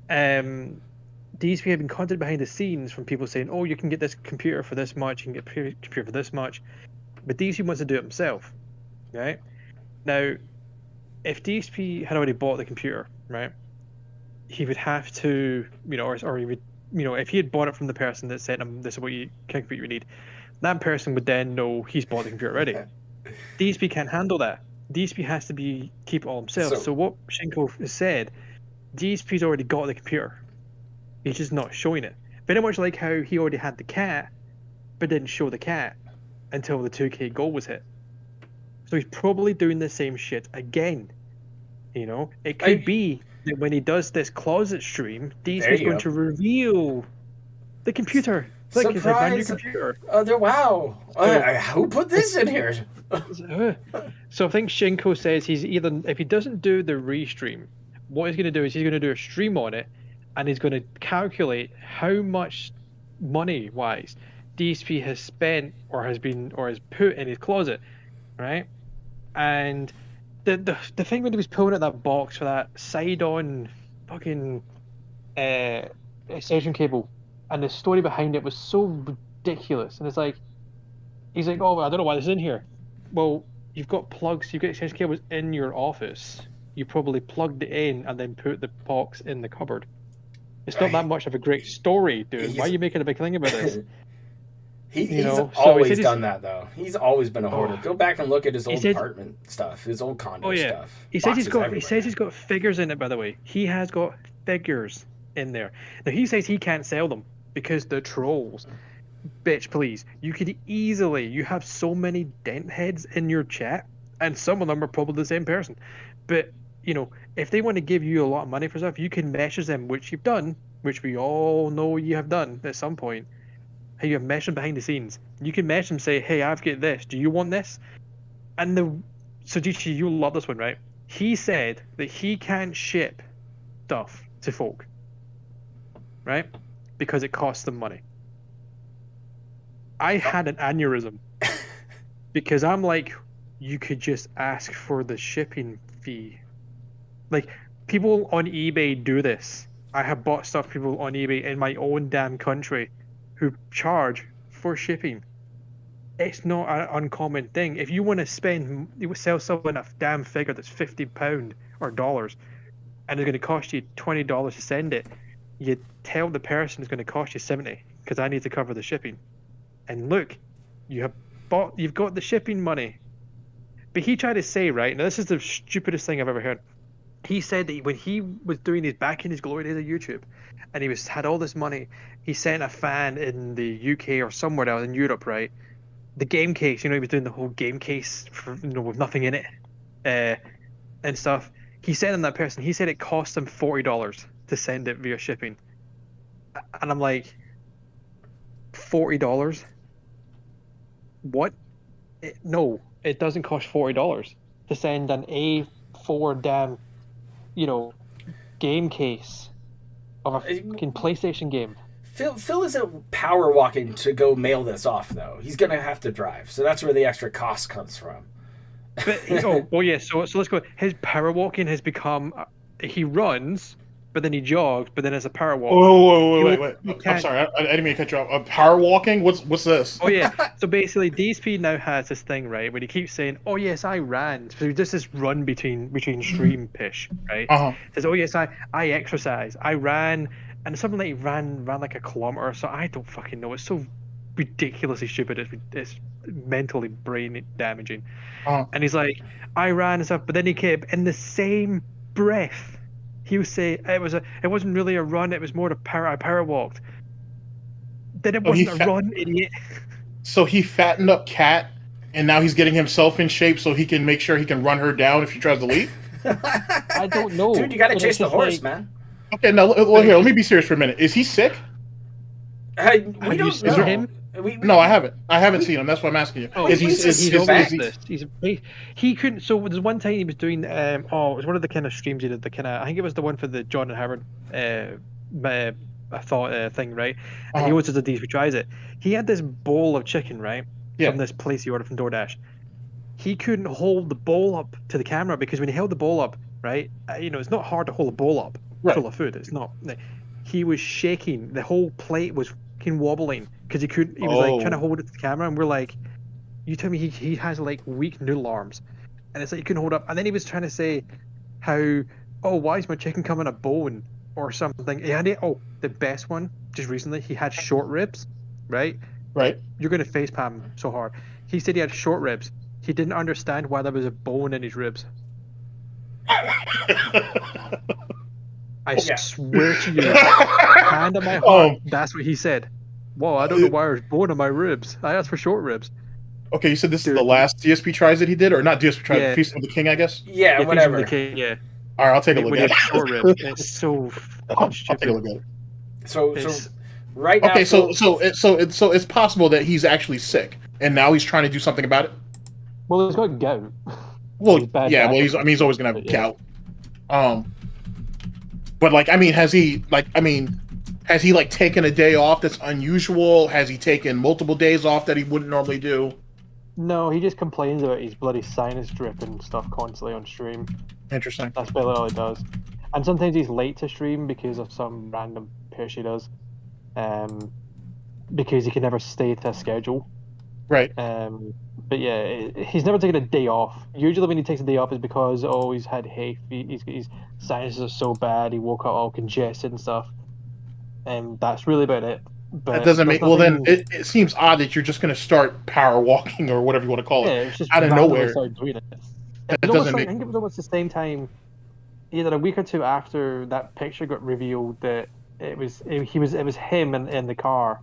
DSP had been contacted behind the scenes from people saying, oh, you can get this computer for this much, you can get a computer for this much, but DSP wants to do it himself, right? Now, if DSP had already bought the computer, right, he would have to, or he would, if he had bought it from the person that sent him, this is what kind of computer you need, that person would then know he's bought the computer already. DSP can't handle that. DSP has to keep it all himself. So what Shinko has said, DSP's already got the computer. He's just not showing it. Very much like how he already had the cat, but didn't show the cat until the 2K goal was hit. So he's probably doing the same shit again. You know, it could be that when he does this closet stream, DSP's going to reveal the computer. Like it's a brand new computer. Wow. Who put this in here? So I think Shinko says he's either, if he doesn't do the restream, what he's going to do is he's going to do a stream on it, and he's going to calculate how much money-wise DSP has spent or has put in his closet, right? And the thing when he was pulling out that box for that side-on fucking extension cable, and the story behind it was so ridiculous, and it's like, he's like, oh, I don't know why this is in here. Well, you've got plugs, you've got extension cables in your office. You probably plugged it in and then put the box in the cupboard. It's not that much of a great story, dude. Why are you making a big thing about this? He's always done that, though. He's always been a hoarder. Go back and look at his old apartment stuff, his old condo stuff. He says he's got figures in it, by the way. He has got figures in there. Now, he says he can't sell them because the trolls. Bitch, please. You have so many dent heads in your chat, and some of them are probably the same person. But, you know, if they want to give you a lot of money for stuff, you can message them, which you've done, which we all know you have done at some point. Hey, you have messaged them behind the scenes. You can message them, say, hey, I've got this. Do you want this? And so Jichi, you'll love this one, right? He said that he can't ship stuff to folk, right? Because it costs them money. I had an aneurysm because I'm like, you could just ask for the shipping fee. Like, people on eBay do this. I have bought stuff people on eBay in my own damn country who charge for shipping. It's not an uncommon thing. If you want to sell someone a damn figure that's £50 or dollars, and it's going to cost you $20 to send it, you tell the person it's going to cost you $70 because I need to cover the shipping. And look, you've got the shipping money. But he tried to say, right, now this is the stupidest thing I've ever heard. He said that when he was doing his back in his glory days of YouTube, and he had all this money, he sent a fan in the UK or somewhere else in Europe, right, the game case. You know, he was doing the whole game case for, you know, with nothing in it, and stuff. He sent him that person. He said it cost him $40 to send it via shipping, and I'm like, $40? What? No, it doesn't cost $40 to send an A4 damn, you know, game case of a fucking PlayStation game. Phil isn't power walking to go mail this off, though. He's gonna have to drive, so that's where the extra cost comes from. But so let's go. His power walking has become he runs, but then he jogs, but then it's a power walk. Wait. I'm sorry, I didn't mean to cut you off. Power walking? What's this? Oh yeah. So basically, DSP now has this thing, right, where he keeps saying, "Oh yes, I ran." So just this run between stream pish, right? Says, "Oh yes, I exercise, I ran," and something like he ran like a kilometer. So I don't fucking know. It's so ridiculously stupid. It's mentally brain damaging. And he's like, "I ran and stuff," but then he kept in the same breath. He would say it wasn't really a run, it was more I power walked. Then it wasn't a run, idiot. So he fattened up Kat, and now he's getting himself in shape so he can make sure he can run her down if she tries to leave? I don't know. Dude, you gotta chase the horse, man. Okay, now here, let me be serious for a minate. Is he sick? We don't know. Him? No, I haven't. I haven't seen him. That's why I'm asking you. Oh, he couldn't. So there's one time he was doing. It was one of the kind of streams he did. I think it was the one for the John and Howard. Thing, right? And he always does a DSP tries it. He had this bowl of chicken, right? Yeah. From this place he ordered from DoorDash. He couldn't hold the bowl up to the camera because when he held the bowl up, right? It's not hard to hold a bowl up full of food. It's not. He was shaking. The whole plate was fucking wobbling because he couldn't. He was like trying to hold it to the camera, and we're like, "You tell me he has like weak noodle arms," and it's like he couldn't hold up. And then he was trying to say how, why is my chicken coming a bone or something? He had the best one just recently. He had short ribs, right? Right. You're gonna facepalm so hard. He said he had short ribs. he didn't understand why there was a bone in his ribs. I swear to you, hand on my heart, that's what he said. Whoa, I don't know why there's bone in my ribs. I asked for short ribs. Okay, you said this is the last DSP tries that he did, or not DSP tries, Feast of the King, I guess. Yeah, whatever. Feast of the King, yeah. All right, I'll take a look at it. Short ribs. It's so I'll stupid. take a look at it. So right now. Okay, so it's possible that he's actually sick, and now he's trying to do something about it. Well, he's got gout. Well, yeah. Well, he's always gonna have gout. But like, I mean, has he like taken a day off that's unusual? Has he taken multiple days off that he wouldn't normally do? No, he just complains about his bloody sinus drip and stuff constantly on stream. Interesting. That's basically all he does. And sometimes he's late to stream because of some random push he does. Because he can never stay to a schedule. Right. But yeah, he's never taken a day off. Usually when he takes a day off is because, he's had hay fever, his sinuses are so bad, he woke up all congested and stuff. And that's really about it. But that doesn't make... Well, then it seems odd that you're just going to start power walking or whatever you want to call it. Yeah, it's just out of nowhere. Doing it. That doesn't make... I think it was almost the same time, either a week or two after that picture got revealed, that it was him in the car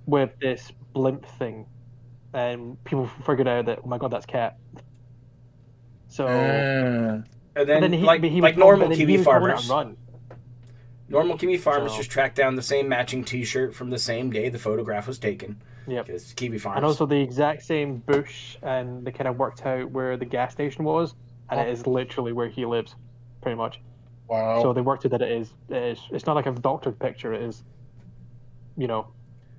with this blimp thing, and people figured out that, oh my god, that's Cat. So and then he like normal Kiwi farmers. Run. Normal Kiwi farmers just tracked down the same matching T-shirt from the same day the photograph was taken. Yep. Because Kiwi farmers. And also the exact same bush, and they kind of worked out where the gas station was, and it is literally where he lives, pretty much. Wow. So they worked out that it is. It's not like a doctored picture. It is,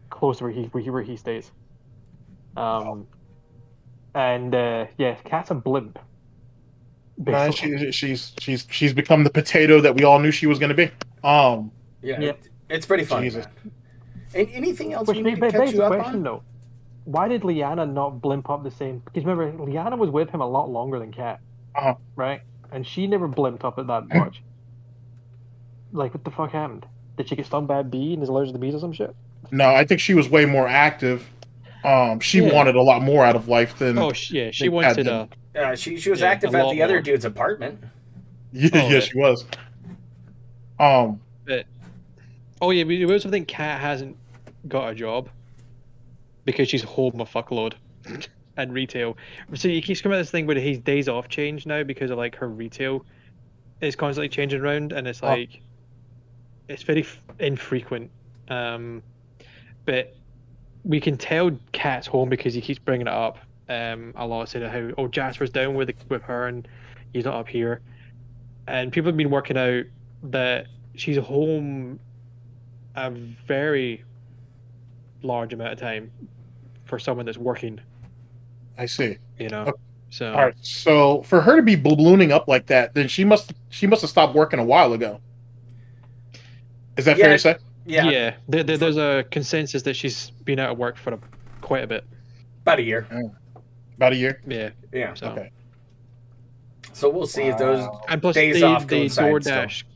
close to where he stays. And Cat's a blimp. She's become the potato that we all knew she was going to be. It's pretty funny. Jesus. And anything else Which we need to catch you up on? Though, why did Liana not blimp up the same? Because remember, Liana was with him a lot longer than Cat, right? And she never blimped up at that much. Like, what the fuck happened? Did she get stung by a bee and is allergic to bees or some shit? No, I think she was way more active. She wanted a lot more out of life than. Oh, she wanted she was active at the other dude's apartment. Yeah, she was. But we also think Kat hasn't got a job because she's home a fuckload and retail. So he keeps coming at this thing where his days off change now because of like her retail is constantly changing around, and it's like it's very infrequent. But we can tell Kat's home because he keeps bringing it up a lot, saying how Jasper's down with her and he's not up here, and people have been working out that she's home a very large amount of time for someone that's working. I see. So all right. So for her to be ballooning up like that, then she must have stopped working a while ago. Is that fair to say? Yeah. There's a consensus that she's been out of work for quite a bit. About a year. About a year? Yeah. So. Okay. So we'll see if those and plus days off they coincide DoorDash. still.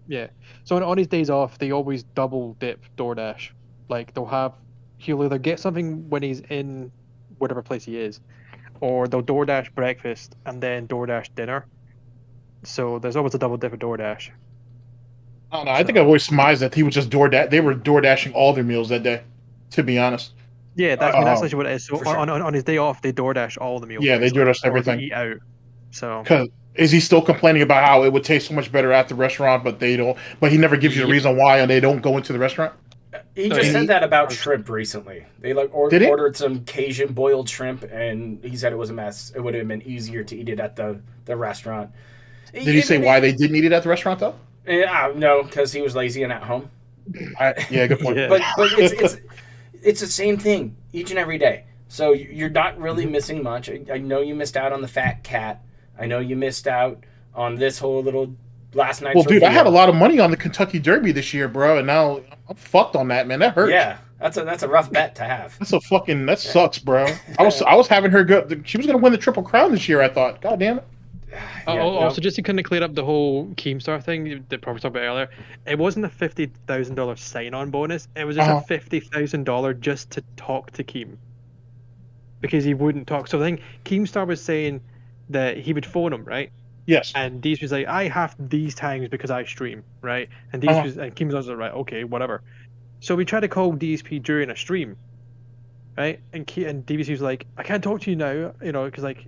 Yeah. So on his days off, they always double dip DoorDash. Like he'll either get something when he's in whatever place he is, or they'll DoorDash breakfast and then DoorDash dinner. So there's always a double dip of DoorDash. I don't know. I think I've always surmised that he was just DoorDash. They were DoorDashing all their meals that day, to be honest. Yeah, that's actually what it is. So on his day off, they DoorDash all the meals. Yeah, they DoorDash everything. Eat out. So. Because is he still complaining about how it would taste so much better at the restaurant, but they don't? But he never gives you the reason why, and they don't go into the restaurant. He just said that about shrimp recently. They ordered some Cajun boiled shrimp, and he said it was a mess. It would have been easier to eat it at the restaurant. Did he say why they didn't eat it at the restaurant though? No, because he was lazy and at home. Good point. But it's the same thing each and every day. So you're not really missing much. I know you missed out on the fat cat. I know you missed out on this whole little last night's dude, I had a lot of money on the Kentucky Derby this year, bro, and now I'm fucked on that, man. That hurts. Yeah, that's a rough bet to have. That sucks, bro. I was having her go. She was gonna win the Triple Crown this year. I thought, God damn it. Also, just to kind of clear up the whole Keemstar thing that probably talked about earlier, it wasn't a $50,000 sign-on bonus. It was just a $50,000 just to talk to Keem. because he wouldn't talk. So I think Keemstar was saying that he would phone him, right? Yes. And Dees was like, I have these times because I stream, right? And Dees was, and Keemstar was like, right, okay, whatever. So we tried to call DSP during a stream, right? And DBC was like, I can't talk to you now, because like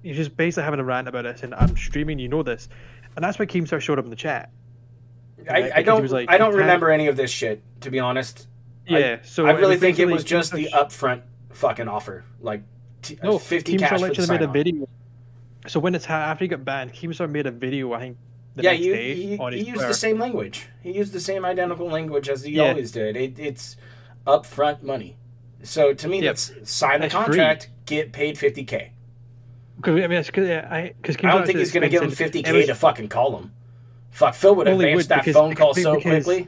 he's just basically having a rant about it, and I'm streaming, you know this, and that's why Keemstar showed up in the chat. Right? I don't remember any of this shit, to be honest. Yeah, I really think it was just the upfront fucking offer, like 50 Keemstar cash for the literally made a sign-on. video. So when it's after he got banned, Keemstar made a video, I think. He used the same language. He used the same identical language as he always did. It's upfront money. So to me, that's sign the contract, get paid $50K. Because I don't think he's going to give him $50K to fucking call him. Fuck, Phil would advance that phone call so quickly.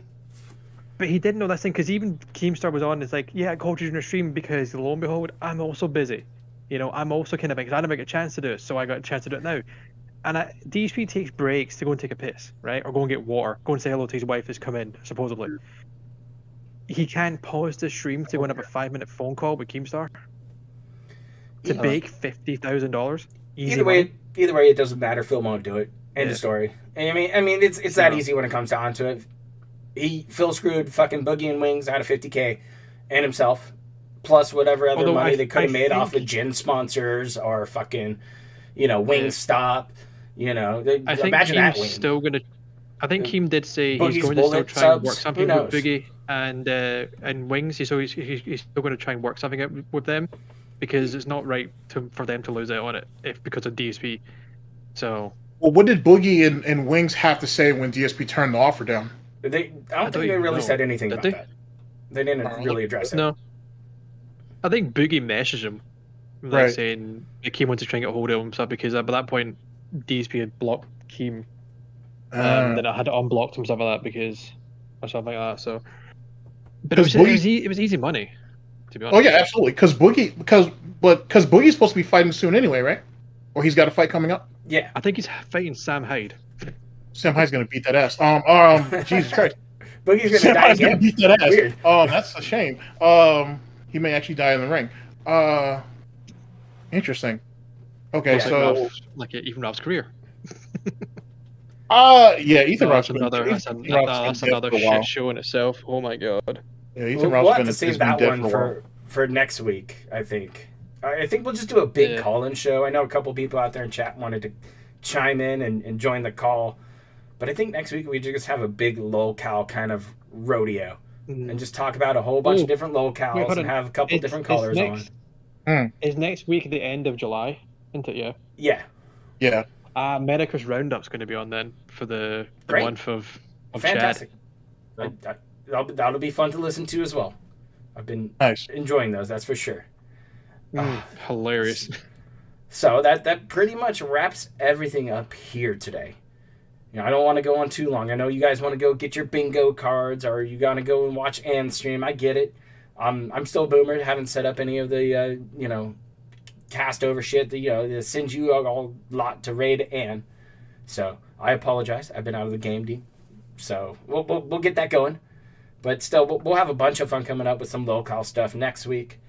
But he didn't know that thing, because even Keemstar was on. It's like, yeah, I called you during a stream because lo and behold, I'm also busy. I'm also kind of, because I never get a chance to do it, so I got a chance to do it now. And DSP takes breaks to go and take a piss, right? Or go and get water. Go and say hello to his wife who's come in, supposedly. He can't pause the stream to go and have a 5-minute phone call with Keemstar to make $50,000. Either way, it doesn't matter. Phil won't do it. End of story. I mean, it's that easy when it comes down to it. Phil screwed fucking Boogie and Wings out of $50K and himself, plus whatever other money they could have made off of gin sponsors or fucking, Wingstop. I think imagine that Keem's wing. still gonna. I think Keem did say Boogie's he's going to still bullet try and work subs, something who with knows? Boogie and Wings. He's still going to try and work something out with them, because it's not right for them to lose out on it because of DSP. So. Well, what did Boogie and Wings have to say when DSP turned the offer down? I don't think they really said anything about that. They didn't really address it. No. I think Boogie messaged him, saying Keem wanted to try and get a hold of him, so because by that point DSP had blocked Keem, then I had to unblock him, stuff like that, because or something like that. So, but it was easy money, to be honest. Oh yeah, absolutely. Because Boogie's supposed to be fighting soon anyway, right? Or he's got a fight coming up. Yeah, I think he's fighting Sam Hyde. Sam Hyde's gonna beat that ass. Jesus Christ. Boogie's gonna Sam die Hyde's again. gonna beat that ass. Weird. That's a shame. He may actually die in the ring. Interesting. Okay, Yeah, so like Ethan Roth's career. Ethan Roth's That's another shit show in itself. Oh my god. Yeah, Ethan We'll Roth's have to save that one for next week, I think. I think we'll just do a big call-in show. I know a couple people out there in chat wanted to chime in and join the call, but I think next week we just have a big locale kind of rodeo and just talk about a whole bunch of different locales and have a couple different callers on. Is next week the end of July? Isn't it? Yeah. Yeah. America's Roundup's going to be on then for the month of Fantastic. Chad. That'll be fun to listen to as well. I've been enjoying those, that's for sure. Hilarious. So that pretty much wraps everything up here today. I don't want to go on too long. I know you guys want to go get your bingo cards, or you got to go and watch Ann stream. I get it. I'm still a boomer. Haven't set up any of the cast over shit that sends you a lot to raid Ann. So I apologize. I've been out of the game, D. So we'll get that going. But still, we'll have a bunch of fun coming up with some local stuff next week.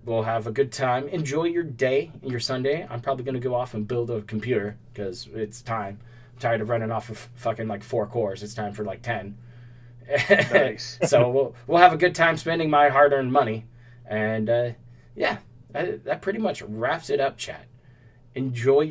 We'll have a good time. Enjoy your day, your Sunday. I'm probably going to go off and build a computer because it's time. I'm tired of running off of fucking like 4 cores. It's time for like 10. Nice. So we'll have a good time spending my hard-earned money. And that pretty much wraps it up, chat. Enjoy your